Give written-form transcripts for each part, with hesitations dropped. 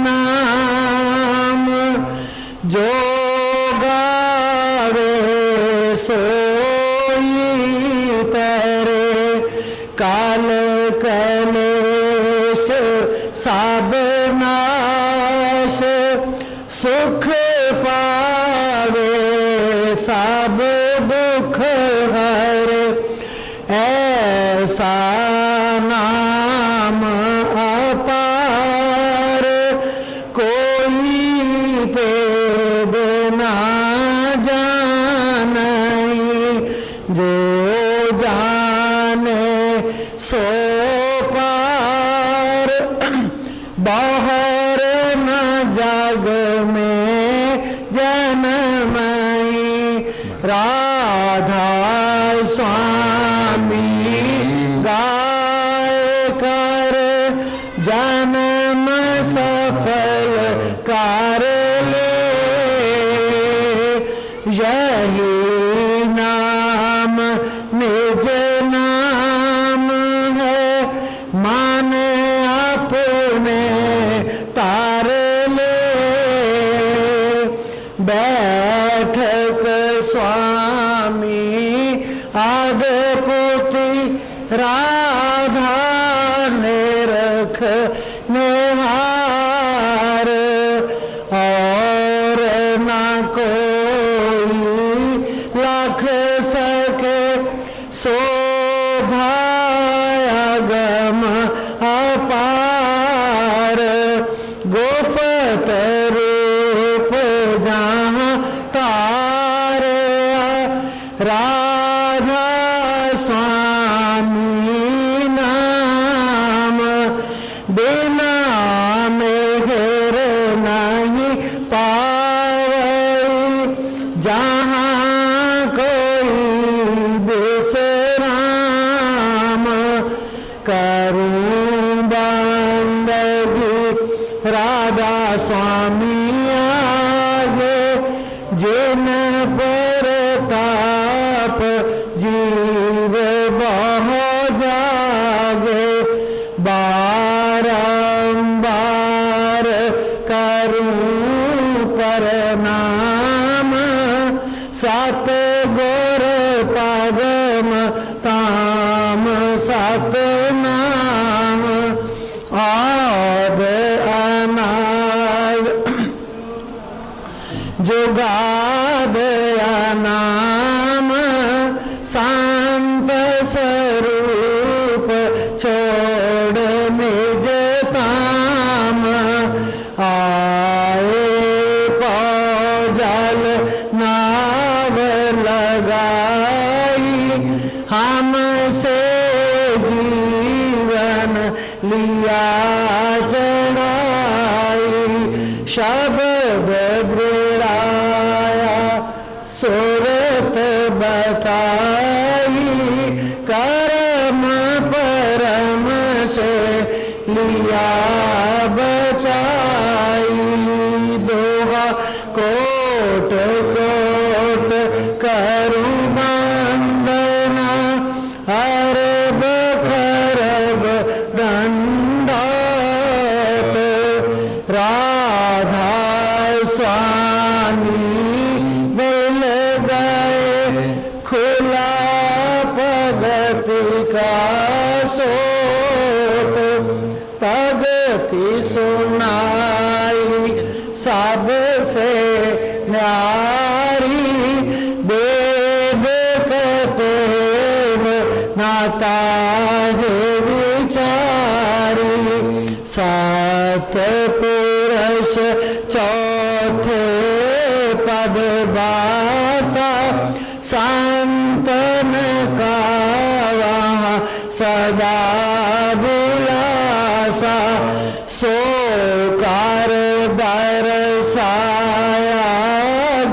नाम जो गावे सोई तरे काल कलेश सब नाश सुख पावे सब दुख हरे ऐसा नाम अपार कोई भेद ना जाने जो जाने सो पार बाहर न जग में जन्मई राधा स्वामी गाय कर जन्म सफल कर ले यही नाम निज नाम है मान अपने तार ले बैठक स्वामी आगपुति राधा निरख निहार और न कोई लख सके शोभा गम अपार गोपत रूप जहाँ तार राधा स्वामी नाम बिना मेहर नहीं पावई जहाँ कोई विश्राम करूं बंदगी राधा स्वामी आगे जिन पर ताप जीव बह जागे बारंबार करूं प्रणाम सत गुर पदम ताम सत नाम आद अनाद जुगाद नाम शांत स्वरूप छोड़ निज ताम आए पौजल नाव लगाई हमसे जीवन लिया चढ़ाई शब्द दृढ़ाया सूरत बताई कर्म परम से लिया बचाई दोहा कोट कोट करूं वंदना अरब खरब दंडवत राधा स्वामी मिल गए खुला भगति का सोत भगति सुनाई सबसे न्यारी वेद कते नाता है विचारी सतपुरुष चौथे पद बासा संतन का वहाँ सदा बुलासा सोकार बरसाया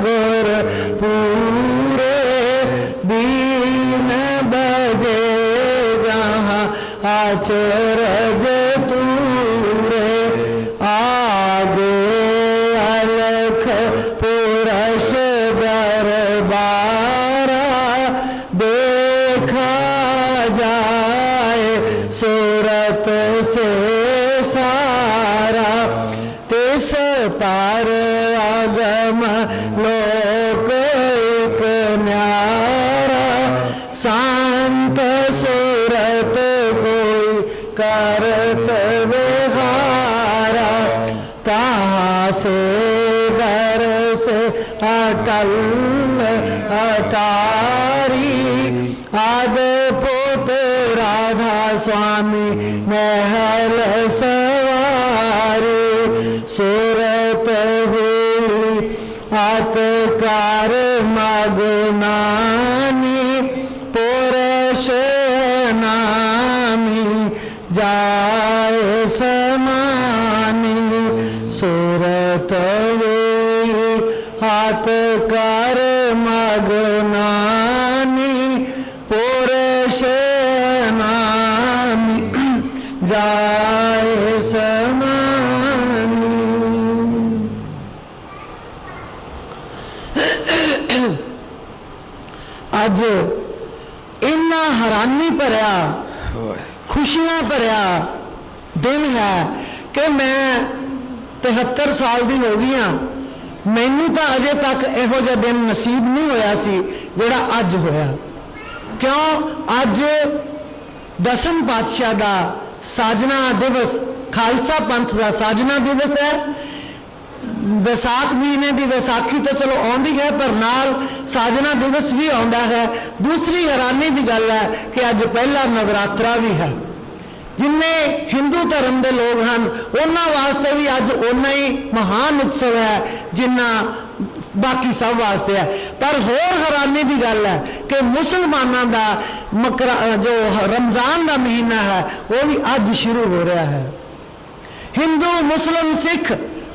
गुर पूरे बीन बजे जहाँ अचरज तूरे आगे अलख पुरुष दरबारा इस पार आगम लोक एक न्यारा, शांत सूरत कोई करत विहारा, कहाँ से बरस अटल अटारी, आद पुत्र राधा स्वामी महल सवारी, सूरत हुई आतकार मगनानी, पुरुष नामी जाए समानी, सूरत हुई आतकार मगनानी, पुरुष नामी जाए समानी। अज इन्ना हैरानी भरिया खुशियां भरिया दिन है कि मैं 73 साल की हो गई हाँ, मैनू तो अजे तक इहो जिहा दिन नसीब नहीं होया सी जिहड़ा अज होया। क्यों? अज 10वें पातशाह का साजना दिवस, खालसा पंथ का साजना दिवस है। विसाख महीने की विसाखी तो चलो आती है, पर नाल साजना दिवस भी आता है। दूसरी हैरानी की गल है कि अज पहला नवरात्रा भी है। जिन्ने हिंदू धर्म के लोग हैं उन्होंने वास्ते भी अज उन्ना ही महान उत्सव है जिन्ना बाकी सब वास्ते है। पर होर हैरानी की गल है कि मुसलमानों का मकरा जो रमज़ान का महीना है वो भी अज शुरू हो रहा है। हिंदू मुस्लिम सिख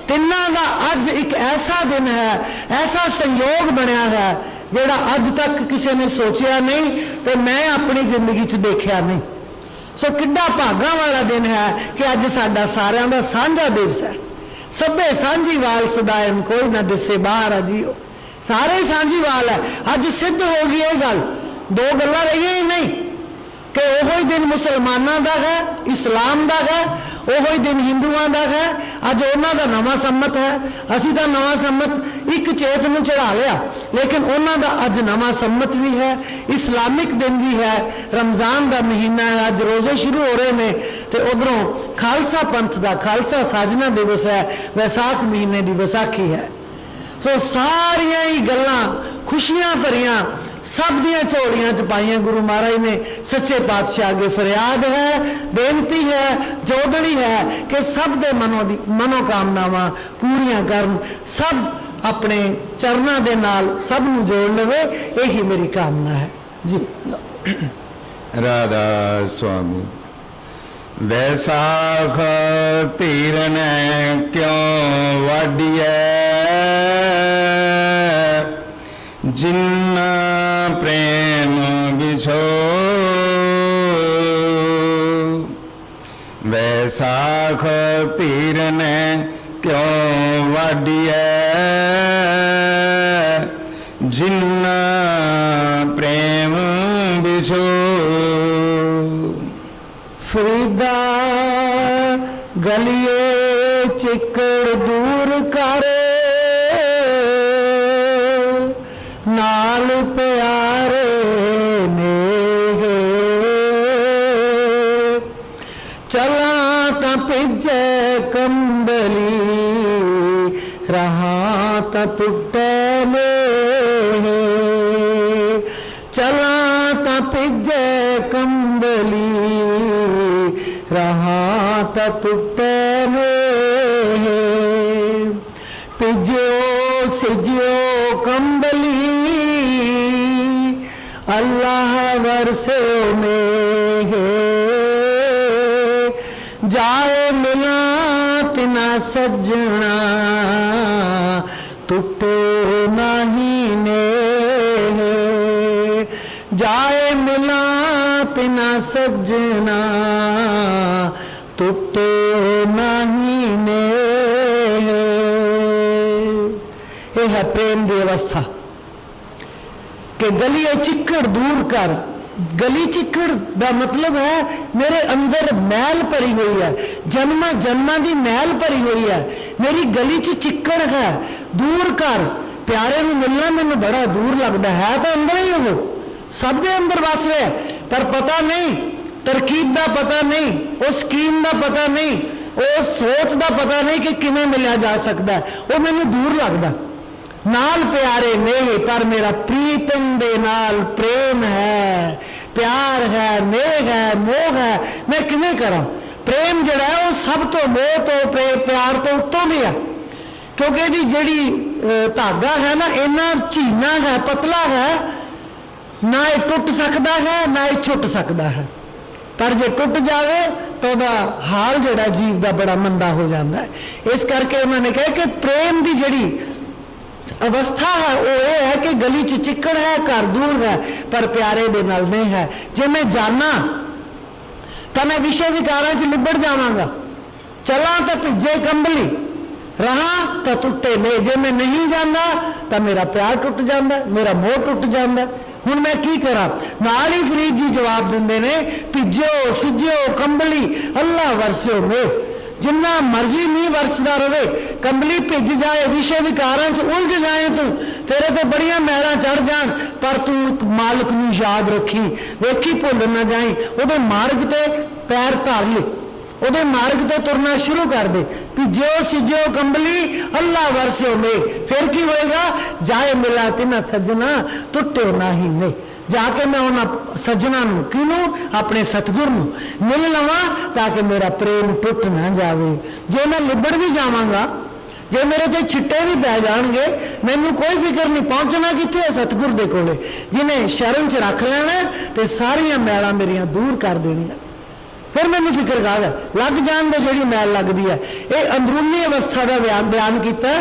तिन्ना का अज एक ऐसा दिन है, ऐसा संयोग बनया है जिहड़ा अज तक किसी ने सोचा नहीं तो मैं अपनी जिंदगी च देखा नहीं। सो किड्डा भागा वाला दिन है कि अज साडा सारियां दा सांझा दिवस है। सभे सांझीवाल सदायन कोई ना दिसे बाहर अजियो, सारे सांझीवाल है। अज सिद्ध हो गई ये गल, दो गल्लां रही ही नहीं कि ओहो दिन मुसलमानों का है, इस्लाम का है, ओहो दिन हिंदुओं का है। अज उन्हों का नवा संमत है, असी तो नवा संमत एक चेत में चढ़ा लिया, लेकिन उन्हों का अज नवा संमत भी है, इस्लामिक दिन भी है, रमज़ान का महीना है, अज रोजे शुरू हो रहे हैं। तो उधरों खालसा पंथ का खालसा साजना दिवस है, वैसाख महीने की विसाखी है। सो सारिया ही गल्लां खुशियां भरियां सब दियां झोलियां च पाइयां गुरु महाराज ने। सच्चे पातशाह अगे फरियाद है, बेनती है, जोदड़ी है कि सब दे मनोकामनावां पूरियां करन, सब अपने चरणों के नाल सब नूं जोड़ लवे, यही मेरी कामना है जी। राधा स्वामी। वैसाख तीरन क्यों वाडिए, जिन्ना प्रेम बिछो, वैसाख तीरन क्यों वाडिए, जिन्ना प्रेम बिछो। फरीदा गलिए चिकड़ दूर करे, नाल प्यारे ने चला ता पिजे कंबली, रहा ता टुटे ने, चला ता पिजे कंबली, रहा ता टुटे ने, पिजो सिजो कंबली, अल्लाह वर्षो में जाए मिला तिना सजना, टूटो नहीं ने, जाए मिला तिना सजना, टूटो नहीं ने। यह है प्रेम की अवस्था कि गलिए चिक्कड़ दूर कर। गली चिक्कड़ का मतलब है मेरे अंदर मैल भरी हुई है, जन्मा जन्मा की मैल भरी हुई है, मेरी गली च चिक्कड़ है, दूर कर। प्यारे में मिलना मैंने बड़ा दूर लगता है, तो अंदर ही हो, सब दे अंदर वस रहा, पर पता नहीं तरकीब का, पता नहीं उस स्कीम का, पता नहीं उस सोच का, पता नहीं कि किमें मिलिया जा सकता है, वो मैंने दूर लगता। नाल प्यारे नहीं, पर मेरा प्रीतम दे नाल प्रेम है, प्यार है, नेह है, मोह है, मैं किमें करा। प्रेम जड़ा है वो सब तो मोह तो प्यार तो उत्तों दी है, क्योंकि जी जड़ी धागा है ना, इन्ना झीना है, पतला है, ना ये टुट सकता है ना ये छुट सकता है। पर जो टुट जाए तो हाल जड़ा जीव का बड़ा मंदा हो जाता है। इस करके उन्होंने कहा कि प्रेम की जड़ी अवस्था है वो ये है कि गली च चिक्कड़ है, घर दूर है, पर प्यारे दे नाल नहीं है। जे मैं जाना तो मैं विषय विकारां च लिबड़ जावांगा, चला तो भिजे कंबली, रहा तो टुटे नहीं। जे मैं नहीं जाना तो मेरा प्यार टुट जाता, मेरा मोह टुट जाता। हुण मैं की करा? नाल ही फरीद जी जवाब देंदे ने, भिजो सिजो कंबली अल्लाह वरस्यो में। जिन्ना मर्जी मीह वरसदा रहे, कंबली भिज जाए, विषय विकारां च उलझ जाए, तू तेरे तो बड़ियां मैलां चढ़ जान, पर तू एक मालिक नूं याद रखी, वेखी भुल ना जाई, उहदे मार्ग ते पैर धर ले, उहदे मार्ग ते तुरना शुरू कर दे। भिजो सिजो कंबली अल्लाह वरस्यो में। फिर की होएगा? जाए मिला तिना सजना टुट्यो नाही ने। जाके मैं उन्होंने सज्जना किनू, अपने सतगुर मिल लवा, ताकि मेरा प्रेम टुट ना जाए। जे मैं लिबड़ भी जावांगा, जे मेरे ते छिट्टे भी पै जाएंगे, मैनू कोई फिक्र नहीं, पहुंचना कित्थे है? सतगुर दे कोले, जिन्हें शरण च रख लेना तो सारियां मैलां मेरियां दूर कर देनियां। फिर मैंने फिक्र कहा लग जान दो जी मैल लगती है। ये अंदरूनी अवस्था का बयान किया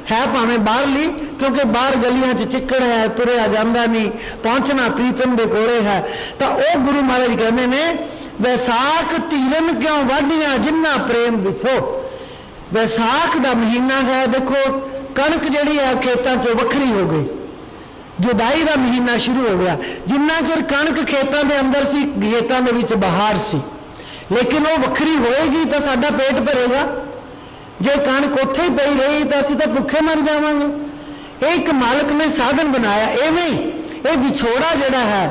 है, भावें बाहरली, क्योंकि बाहर गलियां च चिक्कड़ है, तुरया जाता नहीं, पहुंचना प्रीतम दे कोले है। तो वह गुरु महाराज कहते हैं, वैसाख तीरन क्यों वाढियां जिन्ना प्रेम विछो। वैसाख का महीना है, देखो कणक जी है खेतों चो वखरी हो गई, जुदाई का महीना शुरू हो गया। जिन्ना चिर कणक खेतों के अंदर सी, खेतों के विच बहार सी, लेकिन वो वक्री होएगी तो साडा पेट भरेगा। जे कणक उत्थे ही पई रही तो असीं तो भुखे मर जावांगे। एक मालिक ने साधन बनाया, एवें ये विछोड़ा जड़ा है,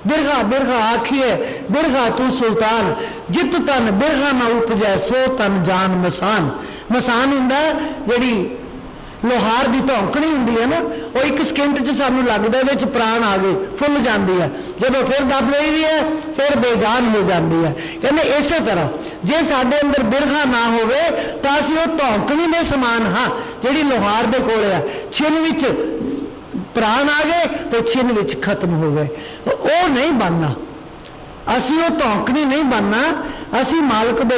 बिरहा बिरहा आखिए बिरहा तू सुल्तान, जित तन बिरहा ना उपजै सो तन जान मसान। मसान हुंदा जिहड़ी लोहार की धौंकनी होंगी है ना, वो एक सकिंट च सानू लगता है प्राण आ गए, फुल जाती है, जब फिर दब गई है फिर बेजान हो जाती है। कहते इस तरह जे साडे अंदर बिरहा ना होवे तो असीं वो धौंकनी के समान हाँ जिहड़ी लोहार दे कोले है, छिन विच प्राण आ गए तो छिन विच खत्म हो गए। वो नहीं बनना, असीं वो धौंकनी नहीं बनना, असीं मालिक दे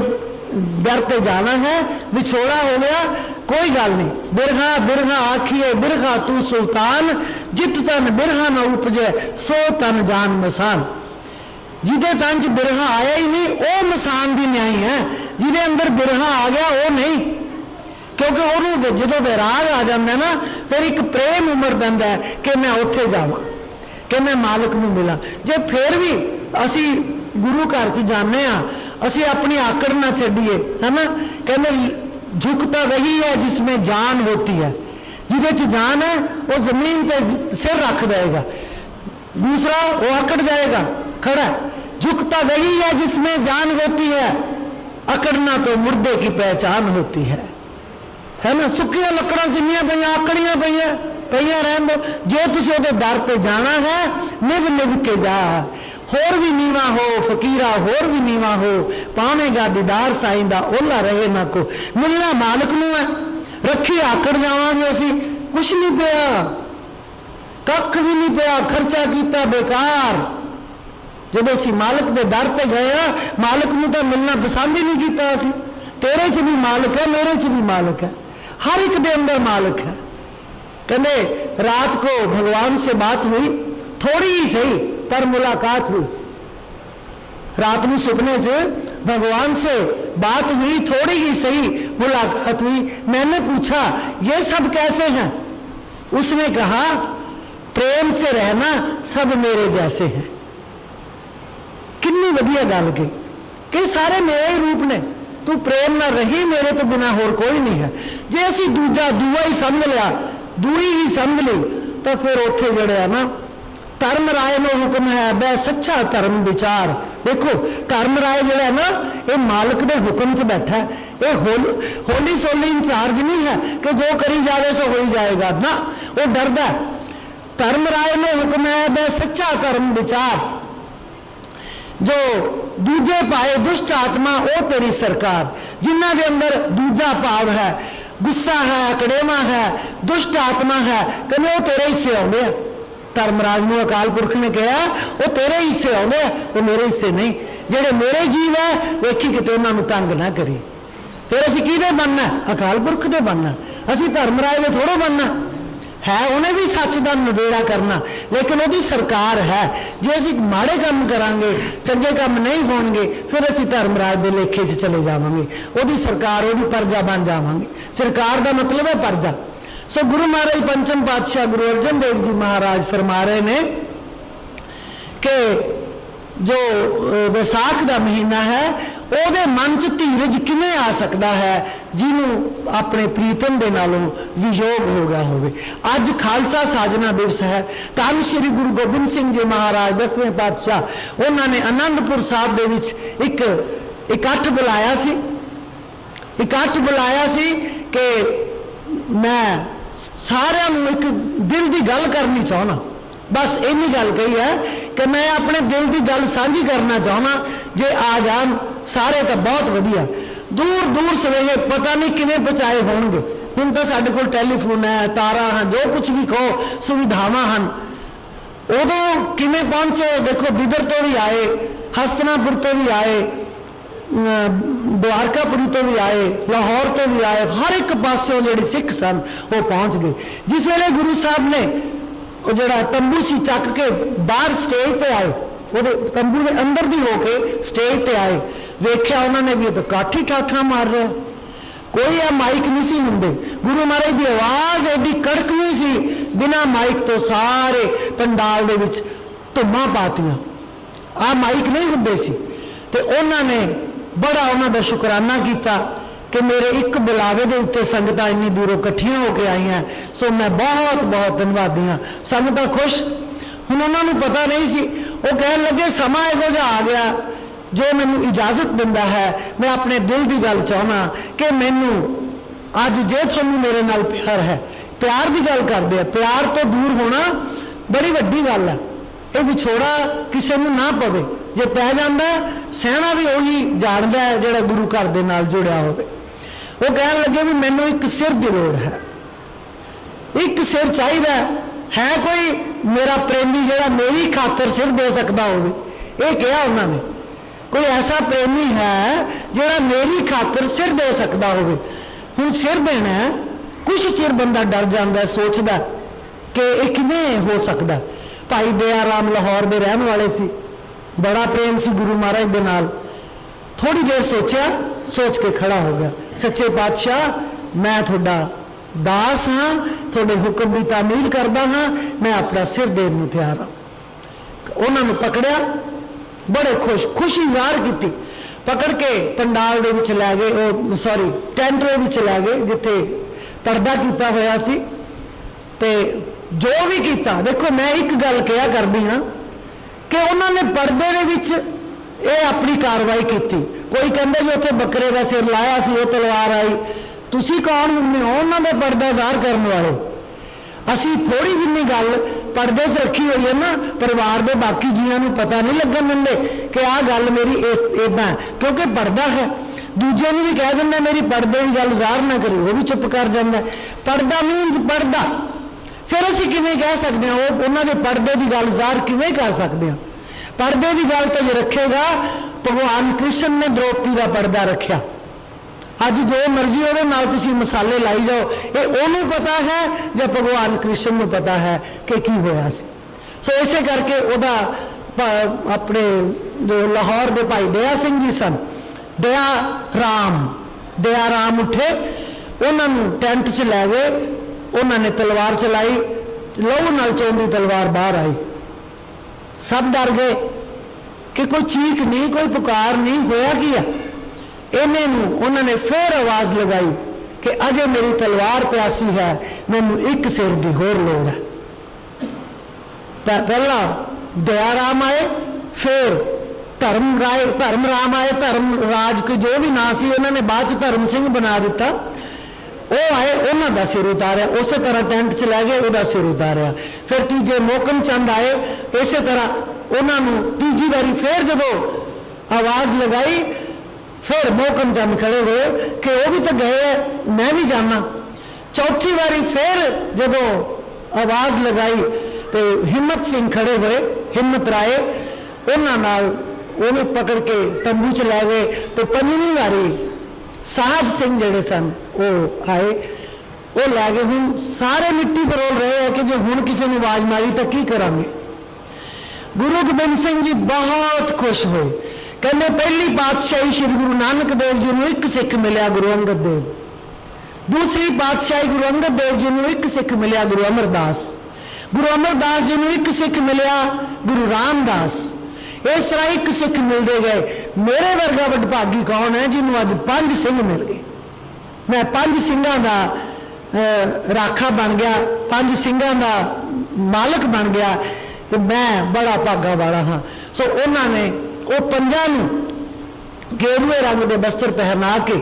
दर ते जाना है। विछोड़ा हो गया कोई गल नहीं, बिरहा बिरहा आखिए बिरहा तू सुल्तान, जित तन बिरहा न उपजे सो तन जान मसान। जिदे तन च बिरहा आया ही नहीं वो मसान की न्याई है, जिदे अंदर बिरहा आ गया वो नहीं, क्योंकि उन्होंने जो वैराग आ जाता है ना, फिर एक प्रेम उमड़ पैंदा है कि मैं उत्थे जावां, कि मैं मालिक नूं मिलां। जे फिर भी असी गुरु घर च जाने असी अपनी आकड़ ना छड्डीए, है ना। कहते झुकता वही है जिसमें जान होती है, जिदे च जान है वो जमीन पे सिर रख देगा, दूसरा वो अकड़ जाएगा खड़ा। झुकता वही है जिसमें जान होती है, अकड़ना तो मुर्दे की पहचान होती है ना। सुखिया लकड़ा जिन्नियां पईयां आकड़ियां पईयां रहन दो। जे तुसीं उहदे दर ते जाना है निभ निभ के जा, होर भी नीवा हो फकीरा होर भी नीवा हो, पावेगा दीदार साईं दा ओला रहे ना को। मिलना मालिक नूं है, रखी आकड़ जावांगे असीं, कुछ नहीं पिया, कख भी नहीं पिया, खर्चा किया बेकार। जब असीं मालिक दे दर ते गए मालिक नूं तां मिलना पसंद ही नहीं किया असीं। तेरे च भी मालिक है, मेरे च भी मालिक है, हर एक दे अंदर मालिक है। कहते रात को भगवान से बात हुई, थोड़ी ही सही पर मुलाकात हुई। रात में सपने से भगवान से बात हुई, थोड़ी ही सही मुलाकात हुई। मैंने पूछा ये सब कैसे हैं? उसने कहा प्रेम से रहना सब मेरे जैसे हैं। कितनी वधिया गल कही कि सारे मेरे ही रूप ने, तू प्रेम ना रही मेरे तो बिना होर कोई नहीं है। जे असी दूजा दूआ ही समझ लिया, दूई ही समझ ली, तो फिर उत्थे जड़े है ना धर्म राय नो हुक्म है बै सच्चा धर्म विचार। देखो धर्म राय जो है ना ये मालिक के हुक्म च बैठा है, ये होली सोली इंचार्ज नहीं है कि जो करी जाए सो हो ही जाएगा ना, वो डरदा। धर्म राय नो हुक्म है बै सच्चा धर्म विचार, जो दूजे पाए दुष्ट आत्मा वो तेरी सरकार। जिन्हों के अंदर दूजा भाव है, गुस्सा है, अकड़ेवा है, दुष्ट आत्मा है, कहते वो तेरे हिस्से आते हैं। धर्मराज को अकाल पुरख ने कहा वो तेरे हिस्से आते हैं, वो मेरे हिस्से नहीं। जेडे मेरे जीव है वेखी किते उन्होंने तंग ना करी। फिर असीं किहदे बनना? अकाल पुरख दे बनना। असीं धर्मराज दे थोड़ो बनना है, उन्हें भी सच का नबेड़ा करना, लेकिन वो सरकार है। जो असीं माड़े काम करांगे, चंगे काम नहीं होणगे, फिर असीं धर्मराज के लेखे से चले जावांगे, वो सरकार, वो प्रजा बन जावांगे। सरकार का मतलब है प्रजा। सो गुरु महाराज पंचम पातशाह गुरु अर्जन देव जी महाराज फरमा रहे ने कि जो विसाख का महीना है ਉਹਦੇ मन च धीरज किवें आ सकता है जिन्हों अपने प्रीतम के नालों वियोग हो गया होवे। अज खालसा साजना दिवस है। धन श्री गुरु गोबिंद सिंह जी महाराज 10वें पातशाह उन्होंने आनंदपुर साहब दे विच एक इकट्ठ बुलाया सी। इकट्ठ बुलाया सी कि मैं सारिਆਂ ਨੂੰ एक दिल की गल करनी चाहना। बस इन्नी गल कही है कि मैं अपने दिल की गल साझी करना चाहना, जे आ जान सारे तो बहुत वधिया। दूर दूर सवेरे पता नहीं किवें पहुँचाए होणगे। हुण तो साडे कोल टैलीफोन है, तारा हैं, जो कुछ भी कहो सुविधावां हैं। उदों किवें पहुँचे देखो, बिदर तो भी आए, हसनापुर तो भी आए, द्वारकापुरी तो भी आए, लाहौर तो भी आए, हर एक पासों जिहड़े सिख सन वो पहुँच गए। जिस वेले गुरु साहब ने वो जड़ा तंबू सी चक के बाहर स्टेज पे आए, वो तंबू के अंदर भी होके स्टेज पे आए, वेख्या उन्होंने भी तो काठी ठाठा मार रहा, कोई आ माइक नहीं सी हुंदे। गुरु महाराज की आवाज़ एडी कड़कवी सी, बिना माइक तो सारे पंडाल दे विच धुम्मां पातियां। आ माइक नहीं हुंदे सी ते उन्होंने बड़ा उन्होंने शुकराना किया कि मेरे एक बुलावे के उत्ते संगतां इन्नी दूरों इकट्ठियां होकर आई हैं। सो मैं बहुत बहुत धन्यवादी हाँ। संगतां खुश। हुण उन्होंने पता नहीं सी, वो कह लगे समा इहो जिहा आ गया जो मैनू इजाजत दिंदा है, मैं अपने दिल की गल चाहना कि मैनू अज जे तुहानू मेरे नाल प्यार है, प्यार की गल करदे आ। प्यार तो दूर होना बड़ी वड्डी गल है। ये विछोड़ा किसी नू ना पवे, जे पै जांदा सहना भी उही जाणदा है जिहड़ा गुरु घर दे नाल जुड़िया होवे। वो कह लगे भी मैनू एक सिर की लोड़ है, एक सिर चाहिए है कोई मेरा प्रेमी जिहड़ा मेरी खातर सिर दे सकता होवे। ये कहा उन्होंने, कोई ऐसा प्रेमी है जिहड़ा मेरी खातर सिर दे सकता होवे। हुण सिर देना है, कुछ चिर बंदा डर जाता, सोचता कि यह किवें हो सकता। भाई दया राम लाहौर के रहने वाले सी, बड़ा प्रेम सी गुरु महाराज के नाल। थोड़ी देर सोचा, सोच के खड़ा हो गया, सच्चे पातशाह मैं थोड़ा दास हाँ, थोड़े हुक्म की तामील करता हाँ, मैं अपना सिर देने को तैयार हाँ। उन्होंने पकड़िया, बड़े खुशी ज़ाहिर की, पकड़ के पंडाल दे विच लै गए, सॉरी टेंट दे विच लै गए जिथे पर्दा किया होया सी। ते जो भी किया, देखो मैं एक गल कहा करदी हाँ कि उन्होंने पर्दे दे विच ये अपनी कार्रवाई की। कोई कहते जो उत्थे बकरे का सिर लाया सी, वो तलवार आई, तुसी कौन हुंदे हो उन्होंने पर्दा ज़ाहिर करने वाले। असी थोड़ी जिन्नी गल पर्दे च रखी हुई है ना, परिवार के बाकी जियां नूं पता नहीं लगन दिंदे कि आह गल मेरी इदां है, क्योंकि पर्दा है। दूजे नूं भी कह दिंदा मेरी पर्दे की गल ज़ाहिर ना करो, वो भी चुप कर जांदा। पर्दा मीनस पर्दा, फिर असी किवें कह सकते हैं वो उन्होंने पर्दे की गल ज़ाहिर किवें कर सकते हैं। पर्दे की गल तो जो रखेगा, भगवान कृष्ण ने द्रौपदी का पर्दा रखा। अज जो मर्जी वो नाल तुसीं मसाले लाई जाओ, ये उन्होंने पता है जब भगवान कृष्ण को पता है कि की होया सी। सो इसे करके उहदा अपने जो लाहौर के भाई दया सिंह जी सन, दया राम उठे, उन्होंने टेंट च लै गए, उन्होंने तलवार चलाई, लहू नाल चौंदी तलवार बाहर आई। सब डर गए कि कोई चीख नहीं, कोई पुकार नहीं, होया की है। इन्हें उन्होंने फिर आवाज़ लगाई कि अजे मेरी तलवार प्यासी है, मैनू एक सिर की होर लोड़ है। पहला दयाराम आए, फिर धर्म राम आए, धर्म राज को जो भी ना सी उन्होंने बाद धर्म सिंह बना दिता। वो आए, उन्हों का सिर उतारिया, उस तरह टेंट च लै गए, वह सिर उतारिया। फिर तीजे मोहकम चंद आए, इस तरह उन्होंने तीजी बारी फिर जो आवाज़ लगाई, फिर मोहकम चंद खड़े हुए कि वो भी तो गए है, मैं भी जाना। चौथी बारी फिर जब आवाज़ लगाई तो हिम्मत सिंह खड़े हुए, हिम्मत राय, उन्होंने पकड़ के तंबू च लै गए। तो पंजवीं बारी साहब सिंह जड़े सन वो आए, वो लै गए। हूँ सारे मिट्टी फरोल रहे हैं कि जो हूँ किसी ने आवाज़ मारी तो की करांगे। गुरु गोबिंद सिंह जी बहुत खुश हुए, कहते पहली पातशाही श्री गुरु नानक देव जी को एक सिख मिलया गुरु अंगद देव, दूसरी पातशाही गुरु अंगद देव जी को एक सिख मिलया गुरु अमरदास, गुरु अमरदास जी को एक सिख मिलया गुरु रामदास। इस तरह एक सिख मिलते गए। मेरे वर्गा वडभागी कौन है जिन्होंने अज 5 सिंह मिल गए। मैं 5 सिंघां का राखा बन गया, 5 सिंघां का मालक बन गया, तो मैं बड़ा भागा वाला हाँ। सो उन्होंने वो 5 गेरुए रंग के वस्त्र पहना के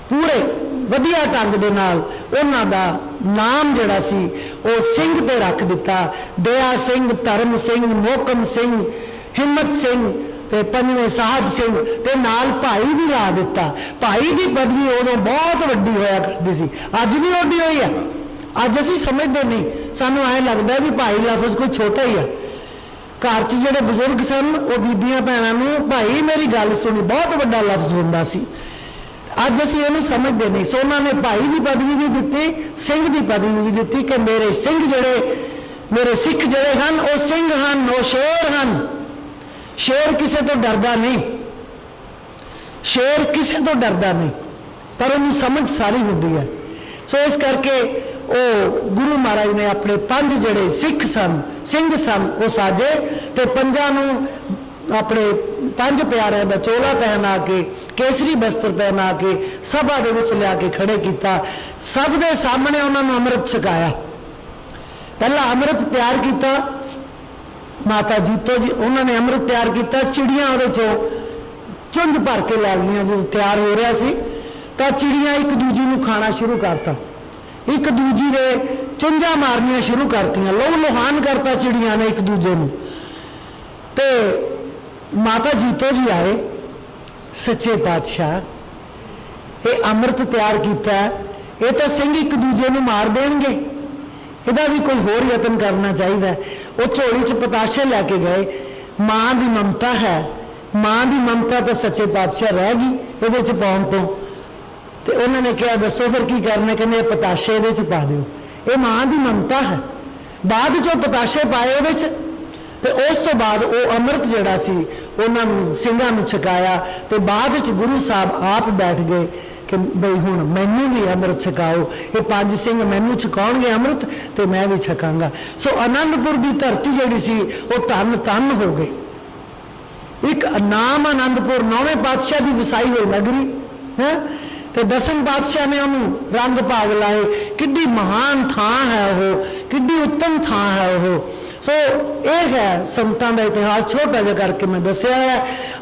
पूरे वधिया ढंग दे नाल उन्हां दा नाम जिहड़ा सी वो सिंह ते रख दिता। दया सिंह, धर्म सिंह, मोहकम सिंह, हिम्मत सिंह ते 5वें साहब सिंह ते नाल भाई भी ला दिता। भाई की पदवी उदों बहुत वड्डी होया करती सी, अज भी ओडी हुई है। अज असीं समझते नहीं, सानूं ऐ लगदा भी भाई लफ्ज़ कोई छोटा ही है। घर च जिहड़े बजुर्ग सन वो बीबियां भैणां नूं भाई मेरी गल सुनी बहुत वड्डा लफ्ज़ हुंदा सी। अज असीं इहनूं समझते नहीं। सो उन्होंने भाई की पदवी भी दी, सिंह की पदवी भी दी कि मेरे सिंह जिहड़े, मेरे सिख जिहड़े हन वो सिंह हन, वो शेर हन। शेर किसी तो डरदा नहीं, शेर किसी तो डरदा नहीं, पर उन्हें समझ सारी होती है। सो इस करके वो गुरु महाराज ने अपने 5 जिहड़े सिख सन, सिंह सन, वो साजे ते 5 नूं अपने 5 प्यारिਆਂ ਦਾ चोला पहना के, केसरी वस्त्र पहना के सभा दे विच लिया के खड़े किया। सब दे सामने उन्होंने अमृत छकाया। पहला अमृत तैयार किया माता जीतो जी, उन्होंने अमृत तैयार किया। चिड़ियाँ वो चुंझ भर के लै गई। जो तैयार हो रहा सी तो चिड़ियाँ एक दूजी को खाना शुरू करता, एक दूजी दे चुंझा मारनिया शुरू करतियां, लोह लोहान करता चिड़ियाँ ने एक दूजे को। तो माता जीतो जी आए, सच्चे पातशाह ये अमृत तैयार किया, ये तो सिंह एक दूजे को मार देंगे, ਇਹਦਾ भी कोई होर यतन करना चाहिए। वो झोली च पताशे लैके गए। माँ की ममता है, माँ की ममता तो सच्चे पातशाह रह गई ये पाउन तो उन्होंने कहा दसो फिर की करना, कहने पताशे ये पा दो, ये माँ की ममता है। बाद चो पताशे पाए वो तो उस तो बाद वो अमृत जिहड़ा सी उन्होंने सिंघां नूं छकाया। तो बाद च गुरु साहब आप बैठ गए कि बई हुण मैनू भी अमृत छकाओ, ये 5 सिंह मैनू छकाउणगे अमृत तो मैं भी छकांगा। सो आनंदपुर की धरती जिहड़ी सी वो धन धन हो गई। एक नाम आनंदपुर 9वें पातशाह की वसाई हुई नगरी है। तो 10वें पातशाह ने उन्होंने रंग भाग लाए। किड्डी महान थां है वो, किड्डी उत्तम थां है वो। सो यह है संतां दा इतिहास, छोटा जिहा करके मैं दस्या है।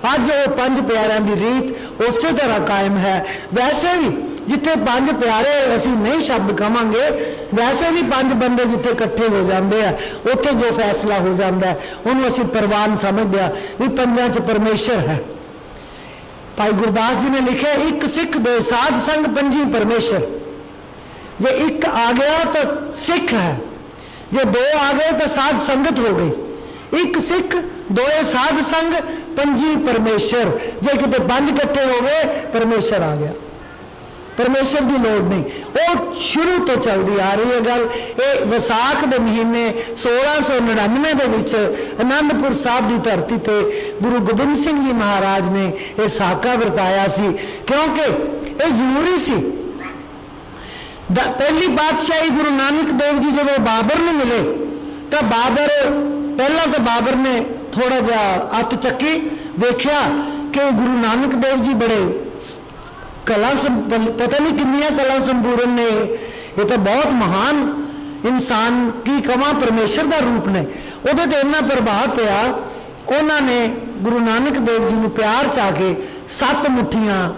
अज वो 5 प्यारिਆਂ की रीत उस तरह कायम है। वैसे भी जिथे 5 प्यारे असी नहीं शब्द कहांगे, वैसे भी 5 बंदे जिथे इकट्ठे हो जाते हैं उत्थे जो फैसला हो जाता है उन्होंने असी प्रवान समझते हैं भी 5 च परमेश्वर है। भाई गुरदास जी ने लिखा, एक सिख 2 साध संग 5 परमेश्वर। जे एक आ गया तो सिख है, जे 2 आ गए तो साध संगत हो गई। एक सिख 2 साध संग 5 परमेश्वर। जे किते 5 इकट्ठे हो गए परमेश्वर आ गया। परमेश्वर की लोड़ नहीं, वो शुरू तो चलती आ रही है गल। ये विसाख के महीने 1699 के विच आनंदपुर साहब की धरती ते गुरु गोबिंद सिंह जी महाराज ने यह साका वरताया सी, क्योंकि ये जरूरी सी। पहली पातशाही गुरु नानक देव जी जो बाबर में मिले तो बाबर पहला तो बाबर ने थोड़ा जहा अत चक्की वेख्या कि गुरु नानक देव जी बड़े कला पता नहीं कितनी कला संपूर्ण ने, ये तो बहुत महान इंसान की कमा परमेश्वर का रूप ने। उहदे ते इन्ना प्रभाव पिया, उन्होंने गुरु नानक देव जी को प्यार चाह के 7 मुठियां